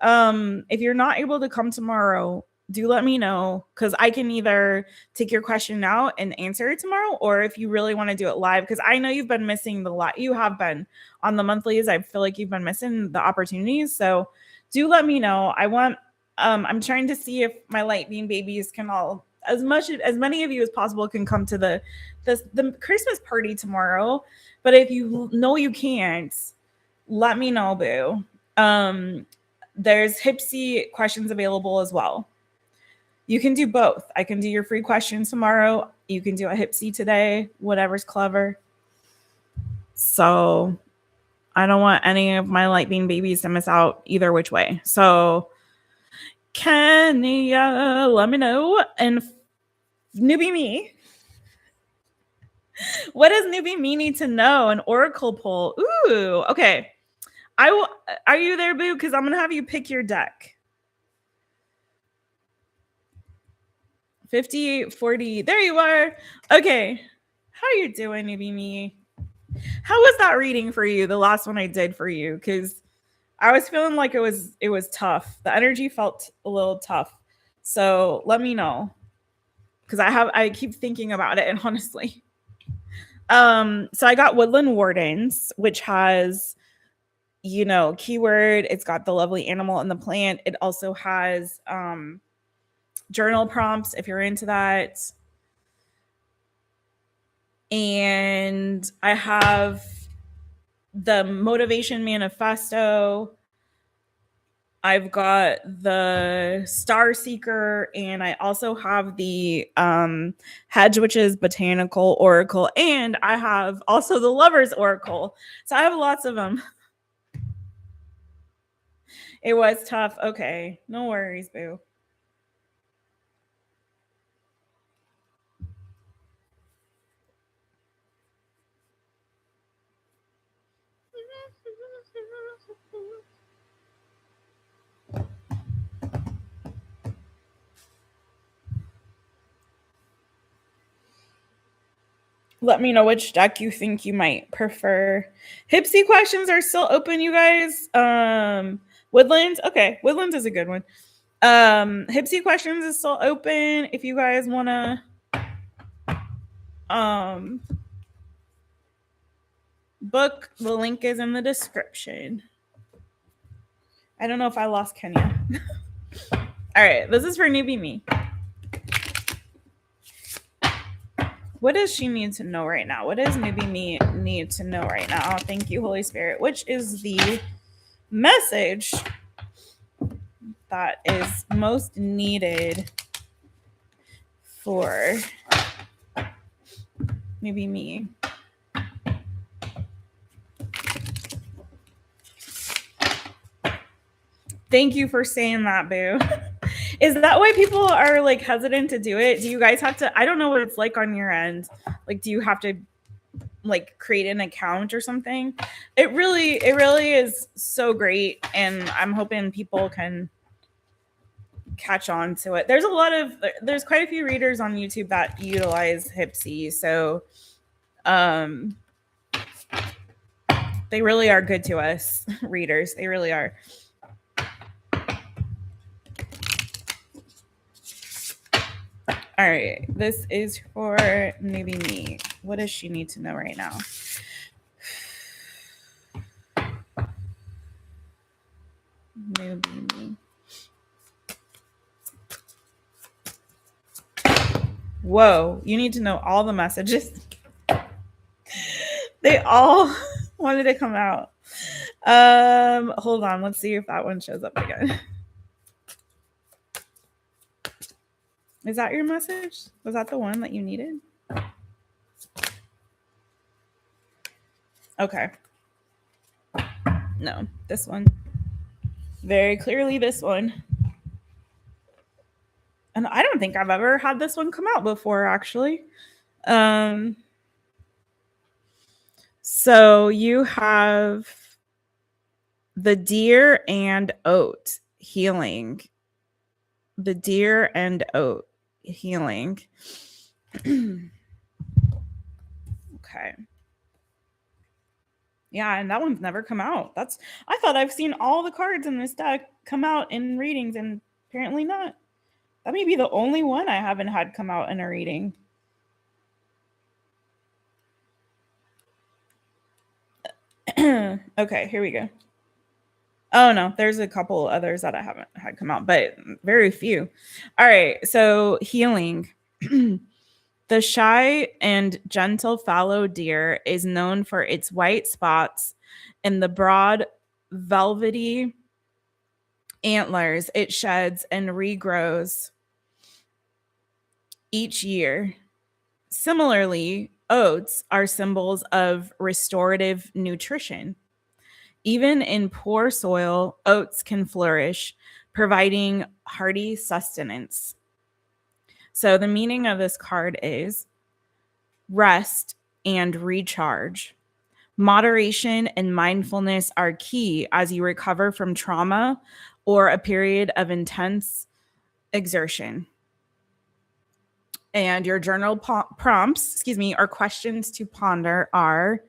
If you're not able to come tomorrow, do let me know, because I can either take your question out and answer it tomorrow, or if you really want to do it live, because I know you've been missing the lot. You have been on the monthlies. I feel like you've been missing the opportunities. So do let me know. I'm trying to see if my light beam babies can all, as many of you as possible can come to the Christmas party tomorrow. But if you know you can't, let me know, boo. There's HYPSEE questions available as well. You can do both. I can do your free questions tomorrow. You can do a HYPSEE today, whatever's clever. So I don't want any of my light beam babies to miss out either which way. So can you let me know? And NEWBIE me, what does NEWBIE me need to know? An oracle pull. Ooh, okay. I will. Are you there, boo? Because I'm gonna have you pick your deck. 5840. There you are. Okay. How are you doing, NEWBIE me? How was that reading for you? The last one I did for you, because I was feeling like it was tough. The energy felt a little tough. So let me know, because I keep thinking about it, and honestly. So I got Woodland Wardens, which has, you know, keyword. It's got the lovely animal and the plant. It also has journal prompts if you're into that. And I have the motivation manifesto. I've got the Star Seeker, and I also have the Hedge Witches Botanical Oracle, and I have also the Lovers Oracle. So I have lots of them. It was tough. Okay, no worries, boo. Let me know which deck you think you might prefer. HYPSEE questions are still open, you guys. Woodlands. Okay, Woodlands is a good one. HYPSEE questions is still open if you guys want to book. The link is in the description. I don't know if I lost Kenya. All right, this is for newbie me. What does she need to know right now? What does newbie me need to know right now? Thank you, Holy Spirit. Which is the message that is most needed for maybe me? Thank you for saying that, boo. Is that why people are like hesitant to do it? Do you guys have to? I don't know what it's like on your end. Like, do you have to like create an account or something? It really is so great, and I'm hoping people can catch on to it. There's quite a few readers on YouTube that utilize HYPSEE, so they really are good to us readers. They really are. All right, this is for newbie me. What does she need to know right now? Newbie me. Whoa, you need to know all the messages. They all wanted to come out. Hold on, let's see if that one shows up again. Is that your message? Was that the one that you needed? Okay. No, this one. Very clearly this one. And I don't think I've ever had this one come out before, actually. So you have the deer and oat healing. The deer and oat healing. Okay. Yeah, and that one's never come out. I thought I've seen all the cards in this deck come out in readings, and apparently not. That may be the only one I haven't had come out in a reading. Okay, here we go. Oh no, there's a couple others that I haven't had come out, but very few. All right, so healing. The shy and gentle fallow deer is known for its white spots and the broad, velvety antlers it sheds and regrows each year. Similarly, oats are symbols of restorative nutrition. Even in poor soil, oats can flourish, providing hearty sustenance. So the meaning of this card is rest and recharge. Moderation and mindfulness are key as you recover from trauma or a period of intense exertion. And your journal prompts, or questions to ponder are: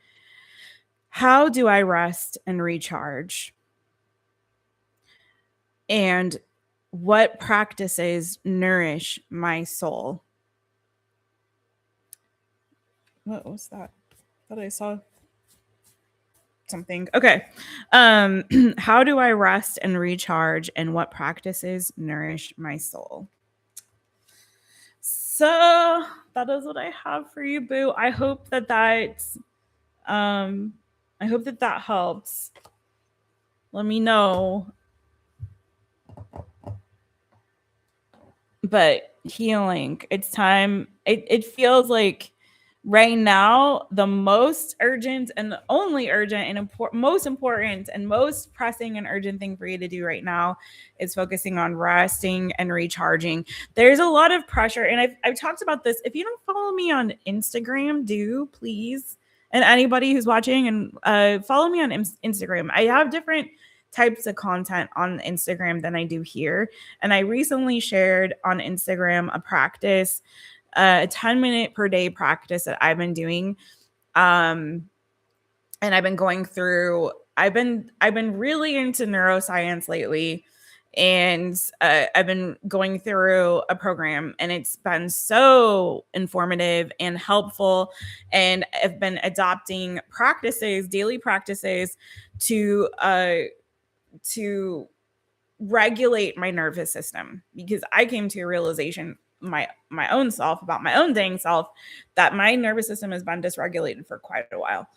how do I rest and recharge? And what practices nourish my soul? What was that? I thought I saw something. Okay. How do I rest and recharge, and what practices nourish my soul? So that is what I have for you, boo. I hope that helps. Let me know. But healing, it's time. It feels like right now the most urgent and the only urgent and most important and most pressing and urgent thing for you to do right now is focusing on resting and recharging. There's a lot of pressure, and I've talked about this. If you don't follow me on Instagram, do please. And anybody who's watching, and follow me on Instagram. I have different types of content on Instagram than I do here. And I recently shared on Instagram a practice a 10-minute per day practice that I've been doing. And I've been going through, I've been really into neuroscience lately. And I've been going through a program, and it's been so informative and helpful. And I've been adopting practices, daily practices to regulate my nervous system, because I came to a realization my own self, about my own dang self, that my nervous system has been dysregulated for quite a while.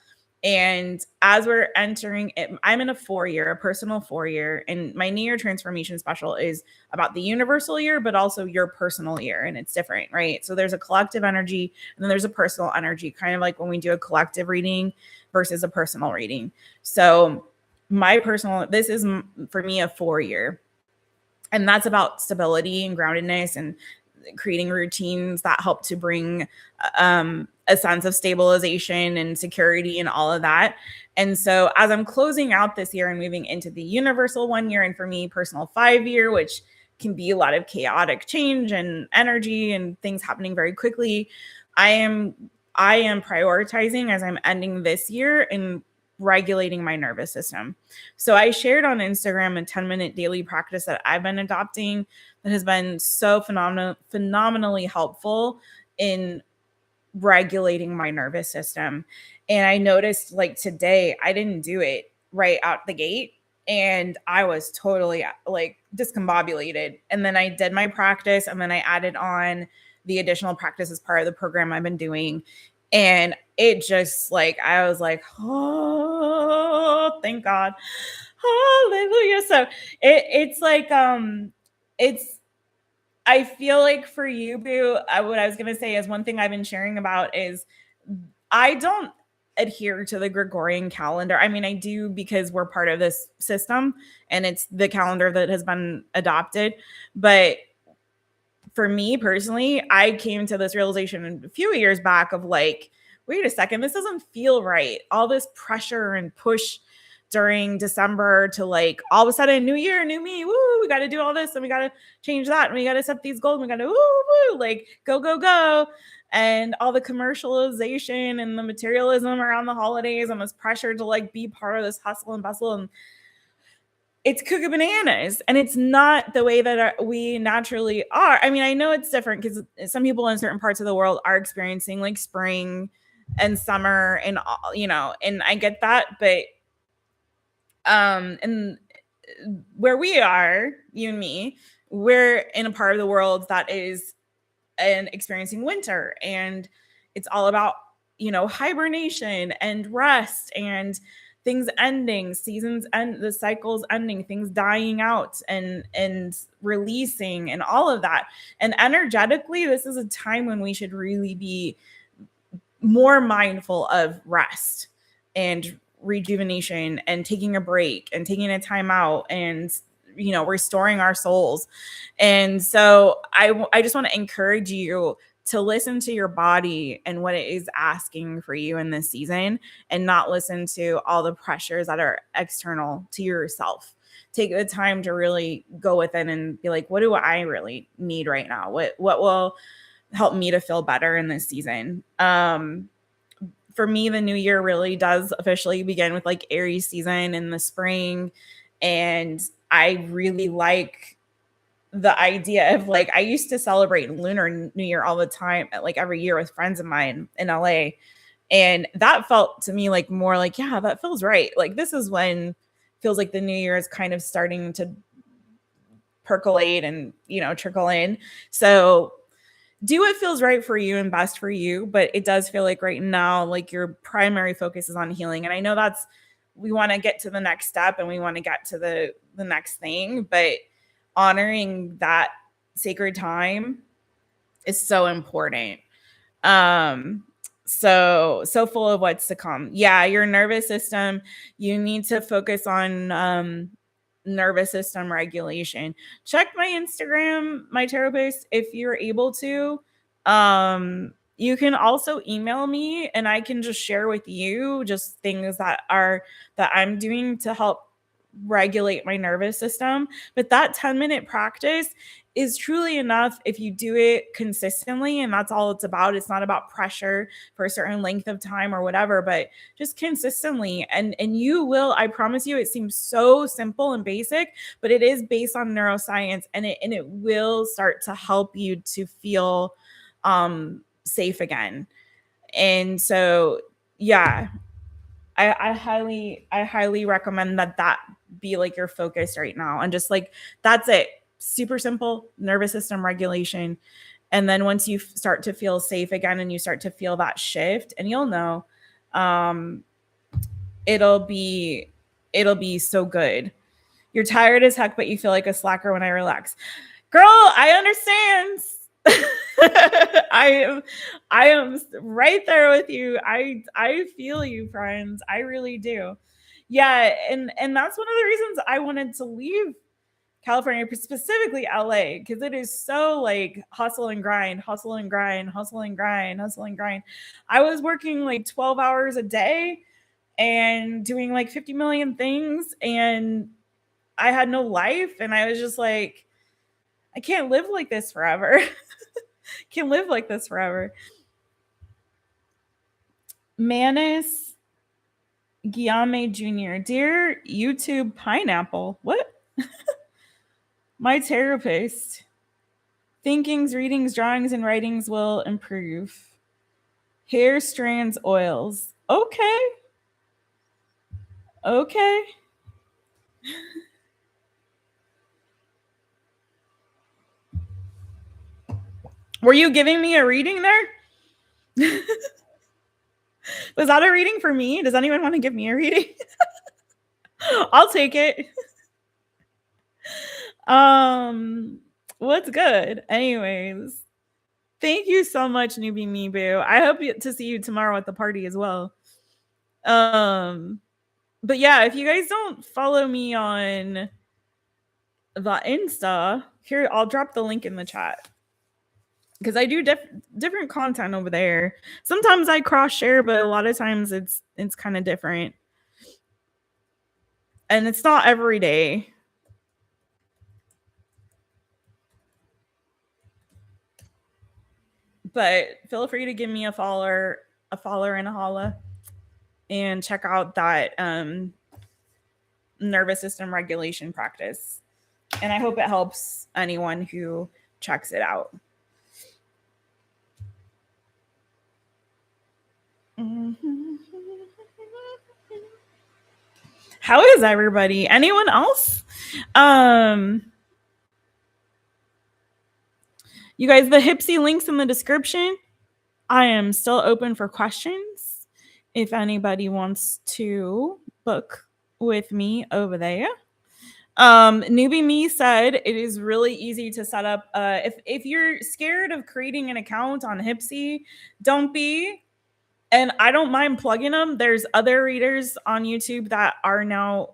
And as we're entering it, I'm in a personal 4-year, and my New Year transformation special is about the universal year, but also your personal year. And it's different, right? So there's a collective energy, and then there's a personal energy, kind of like when we do a collective reading versus a personal reading. So this is for me a 4-year, and that's about stability and groundedness and creating routines that help to bring a sense of stabilization and security and all of that. And so as I'm closing out this year and moving into the universal 1 year, and for me, personal 5-year, which can be a lot of chaotic change and energy and things happening very quickly, I am prioritizing, as I'm ending this year, and regulating my nervous system. So I shared on Instagram a 10-minute daily practice that I've been adopting that has been so phenomenally helpful in regulating my nervous system. And I noticed, like, today I didn't do it right out the gate, and I was totally like discombobulated. And then I did my practice, and then I added on the additional practice as part of the program I've been doing. And it just, like, I was like, oh, thank God. Hallelujah. So it's like, I feel like for you, Boo, what I was going to say is, one thing I've been sharing about is I don't adhere to the Gregorian calendar. I mean, I do, because we're part of this system and it's the calendar that has been adopted. But for me personally, I came to this realization a few years back of, like, wait a second, this doesn't feel right. All this pressure and push during December to, like, all of a sudden, new year, new me, woo, we got to do all this, and we got to change that, and we got to set these goals, and we got to woo, like, go, go, go. And all the commercialization and the materialism around the holidays, and this pressure to, like, be part of this hustle and bustle, and it's cuckoo bananas. And it's not the way that we naturally are. I mean, I know it's different, because some people in certain parts of the world are experiencing, like, spring and summer and all, you know, and I get that. But and where we are, you and me, we're in a part of the world that is experiencing winter, and it's all about, you know, hibernation and rest and things ending, seasons end, the cycles ending, things dying out and releasing, and all of that. And energetically, this is a time when we should really be more mindful of rest and rejuvenation, and taking a break and taking a time out, and, you know, restoring our souls. And so I just want to encourage you to listen to your body and what it is asking for you in this season, and not listen to all the pressures that are external to yourself. Take the time to really go within and be like, what do I really need right now? What will help me to feel better in this season? For me, the new year really does officially begin with, like, Aries season in the spring. And I really like the idea of, like, I used to celebrate Lunar New Year all the time, like every year, with friends of mine in LA. And that felt to me like more like, yeah, that feels right. Like, this is when feels like the new year is kind of starting to percolate and, you know, trickle in. So do what feels right for you and best for you. But it does feel like right now, like, your primary focus is on healing. And I know we want to get to the next step, and we want to get to the next thing, but honoring that sacred time is so important. So full of what's to come. Yeah, your nervous system, you need to focus on nervous system regulation. Check my Instagram, my Taropist, if you're able to. You can also email me, and I can just share with you just things that I'm doing to help regulate my nervous system. But that 10-minute practice is truly enough if you do it consistently, and that's all it's about. It's not about pressure for a certain length of time or whatever, but just consistently. And you will, I promise you, it seems so simple and basic, but it is based on neuroscience, and it will start to help you to feel safe again. And so yeah, I highly recommend that be like your focus right now. And just like, that's it. Super simple nervous system regulation. And then once you start to feel safe again and you start to feel that shift, and you'll know, it'll be so good. You're tired as heck, but you feel like a slacker when I relax. Girl, I understand. I am right there with you. I feel you, friends. I really do. Yeah, and that's one of the reasons I wanted to leave California, specifically LA, because it is so like hustle and grind, hustle and grind, hustle and grind, hustle and grind. I was working like 12 hours a day and doing like 50 million things, and I had no life, and I was just like, I can't live like this forever. Can't live like this forever. Manis Guillaume Jr. Dear YouTube Pineapple. What? My therapist. Thinkings, readings, drawings, and writings will improve. Hair strands oils. Okay. Okay. Were you giving me a reading there? Was that a reading for me? Does anyone want to give me a reading? I'll take it. What's good? Anyways, thank you so much, newbie me boo. I hope to see you tomorrow at the party as well. But yeah, if you guys don't follow me on the Insta, here, I'll drop the link in the chat, because I do different content over there. Sometimes I cross share, but a lot of times it's kind of different, and it's not every day. But feel free to give me a follower and a holla, and check out that nervous system regulation practice. And I hope it helps anyone who checks it out. How is everybody? Anyone else? You guys, the HYPSEE link's in the description. I am still open for questions if anybody wants to book with me over there. Newbie me said it is really easy to set up. If you're scared of creating an account on HYPSEE, don't be. And I don't mind plugging them. There's other readers on YouTube that are now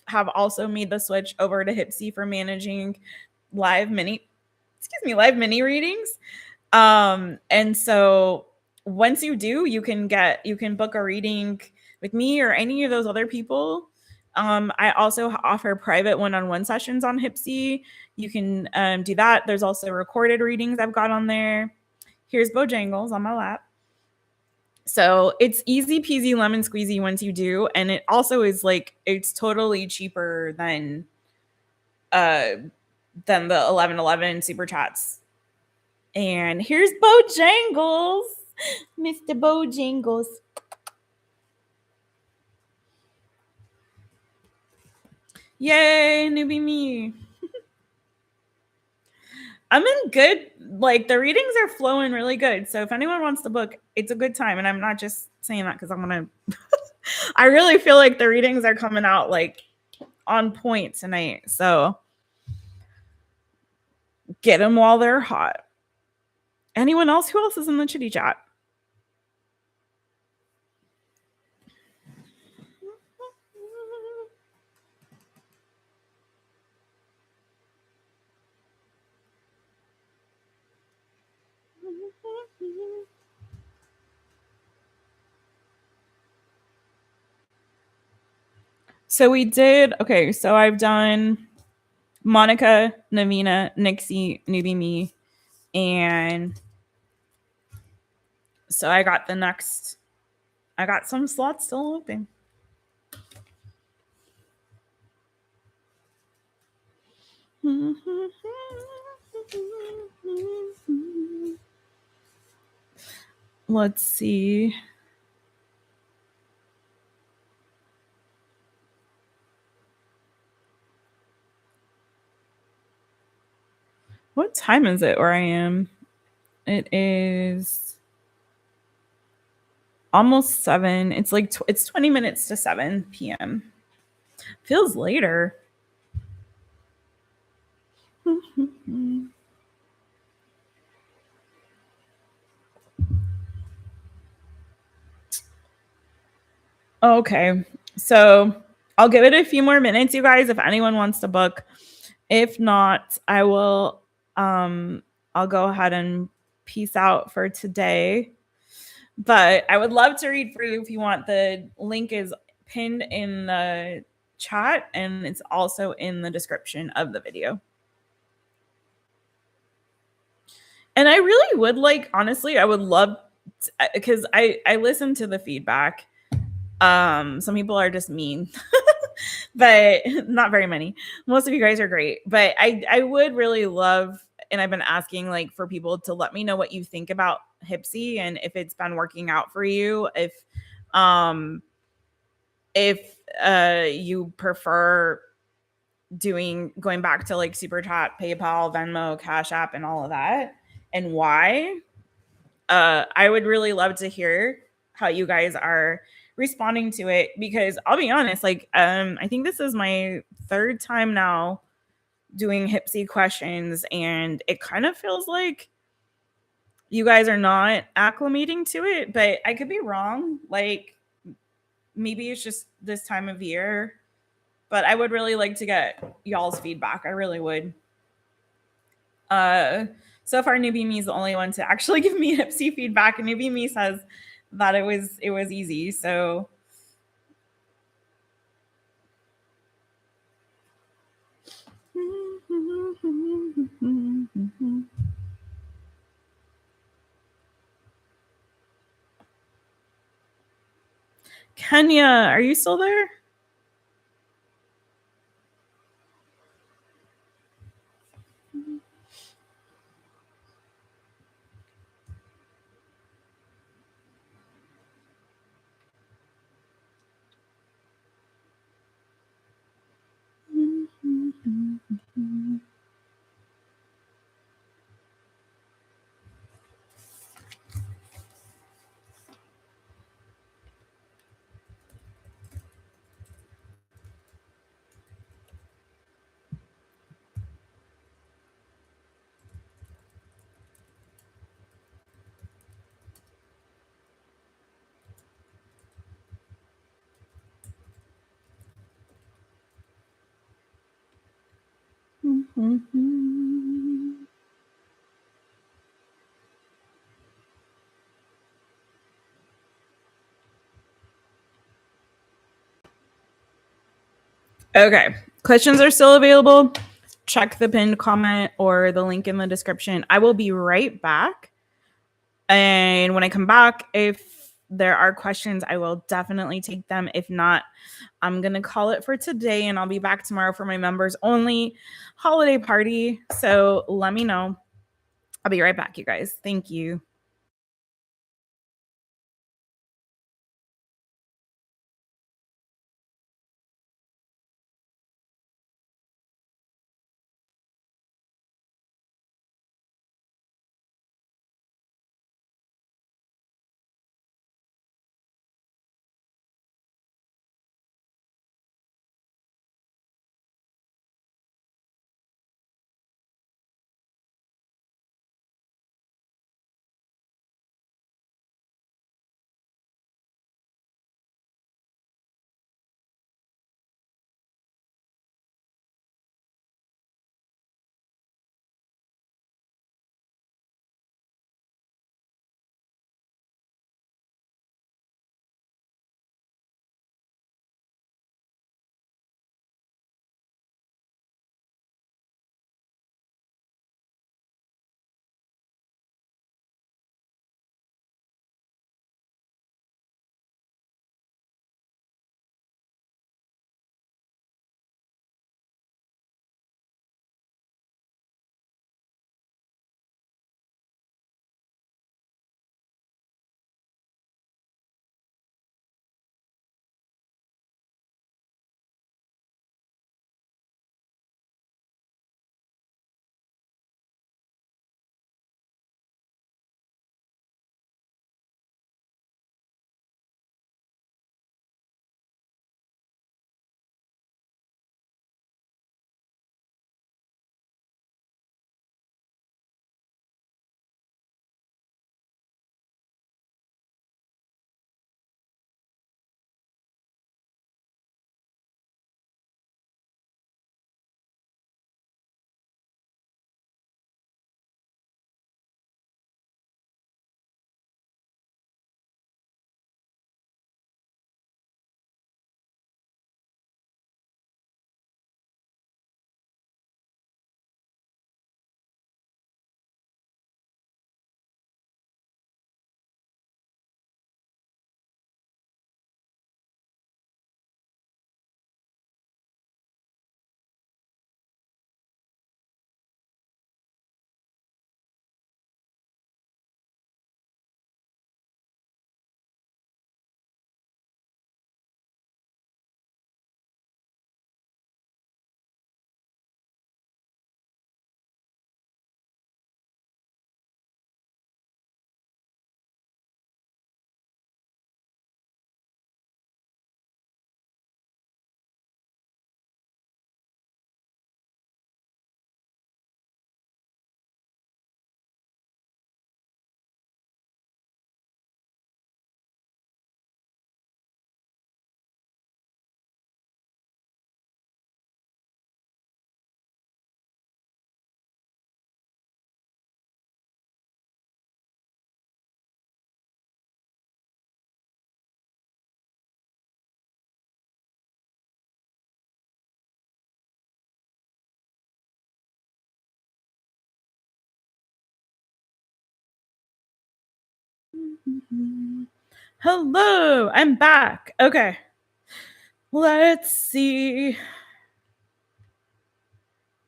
have also made the switch over to HYPSEE for managing live mini readings. And so once you do, you can book a reading with me or any of those other people. I also offer private one-on-one sessions on HYPSEE. You can do that. There's also recorded readings I've got on there. Here's Bojangles on my lap. So it's easy peasy lemon squeezy once you do. And it also is like, it's totally cheaper than the 1111 super chats. And here's Bojangles, Mr. Bojangles. Yay, newbie me. I'm in good, like the readings are flowing really good. So if anyone wants to book, it's a good time. And I'm not just saying that because I'm going to, I really feel like the readings are coming out like on point tonight. So get them while they're hot. Anyone else? Who else is in the chitty chat? So we did, okay, so I've done Monica, NAVEENA, NIXIE, Newbie Me, and so I got some slots still open. Let's see. What time is it where I am? It is almost 7. It's like it's 20 minutes to 7 p.m. Feels later. Okay. So I'll give it a few more minutes, you guys, if anyone wants to book. If not, I will I'll go ahead and peace out for today. But I would love to read for you if you want. The link is pinned in the chat and it's also in the description of the video. And I really would like, honestly, I would love because I listen to the feedback. Some people are just mean, but not very many. Most of you guys are great, but I would really love, and I've been asking like for people to let me know what you think about HYPSEE and if it's been working out for you, um if you prefer going back to like Super Chat, PayPal, Venmo, Cash App, and all of that, and why. I would really love to hear how you guys are responding to it, because I'll be honest, like I think this is my 3rd time now doing HYPSEE questions, and it kind of feels like you guys are not acclimating to it, but I could be wrong. Like maybe it's just this time of year, but I would really like to get y'all's feedback. I really would. So far, Newbie Me is the only one to actually give me HYPSEE feedback, and Newbie Me says that it was easy. So Kenya, are you still there? Okay. Questions are still available. Check the pinned comment or the link in the description. I will be right back. And when I come back, if there are questions, I will definitely take them. If not, I'm going to call it for today, and I'll be back tomorrow for my members only holiday party. So let me know. I'll be right back, you guys. Thank you. Hello, I'm back. Okay. Let's see.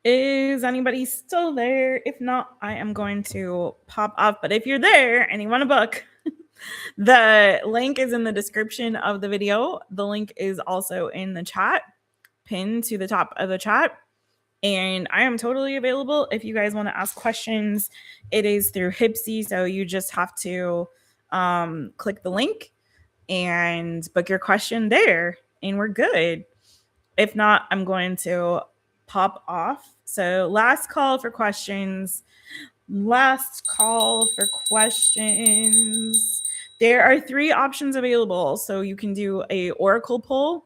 Is anybody still there? If not, I am going to pop off. But if you're there and you want a book, the link is in the description of the video. The link is also in the chat, pinned to the top of the chat. And I am totally available if you guys want to ask questions. It is through HYPSEE, so you just have to click the link and book your question there, and we're good. If not, I'm going to pop off. So last call for questions. Last call for questions. There are 3 options available. So you can do a oracle poll,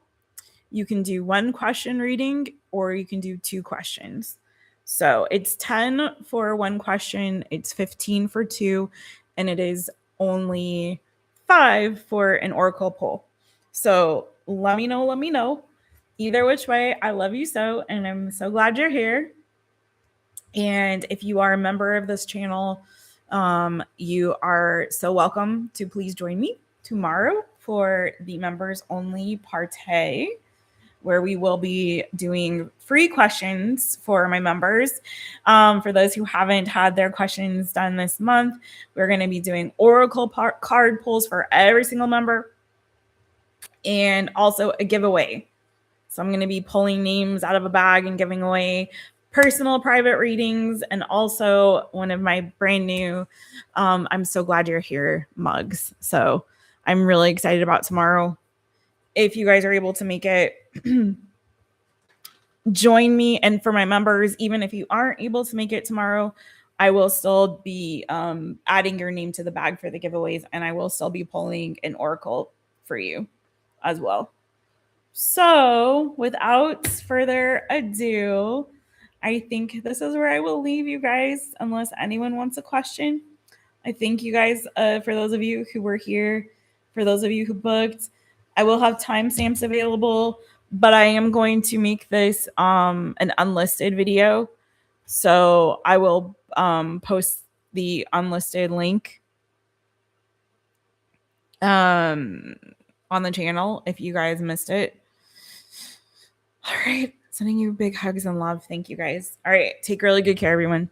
you can do 1 question reading, or you can do 2 questions. So it's 10 for 1 question, it's 15 for 2, and it is only 5 for an oracle poll. So let me know. Either which way, I love you so, and I'm so glad you're here. And if you are a member of this channel, you are so welcome to please join me tomorrow for the members only party, where we will be doing free questions for my members. For those who haven't had their questions done this month, we're going to be doing oracle card pulls for every single member, and also a giveaway. So I'm going to be pulling names out of a bag and giving away personal private readings, and also one of my brand new I'm so glad you're here mugs. So I'm really excited about tomorrow. If you guys are able to make it, join me. And for my members, even if you aren't able to make it tomorrow, I will still be adding your name to the bag for the giveaways, and I will still be pulling an oracle for you as well. So without further ado, I think this is where I will leave you guys, unless anyone wants a question. I thank you guys for those of you who were here, for those of you who booked. I will have timestamps available, but I am going to make this an unlisted video. So I will post the unlisted link on the channel if you guys missed it. All right. Sending you big hugs and love. Thank you guys. All right. Take really good care, everyone.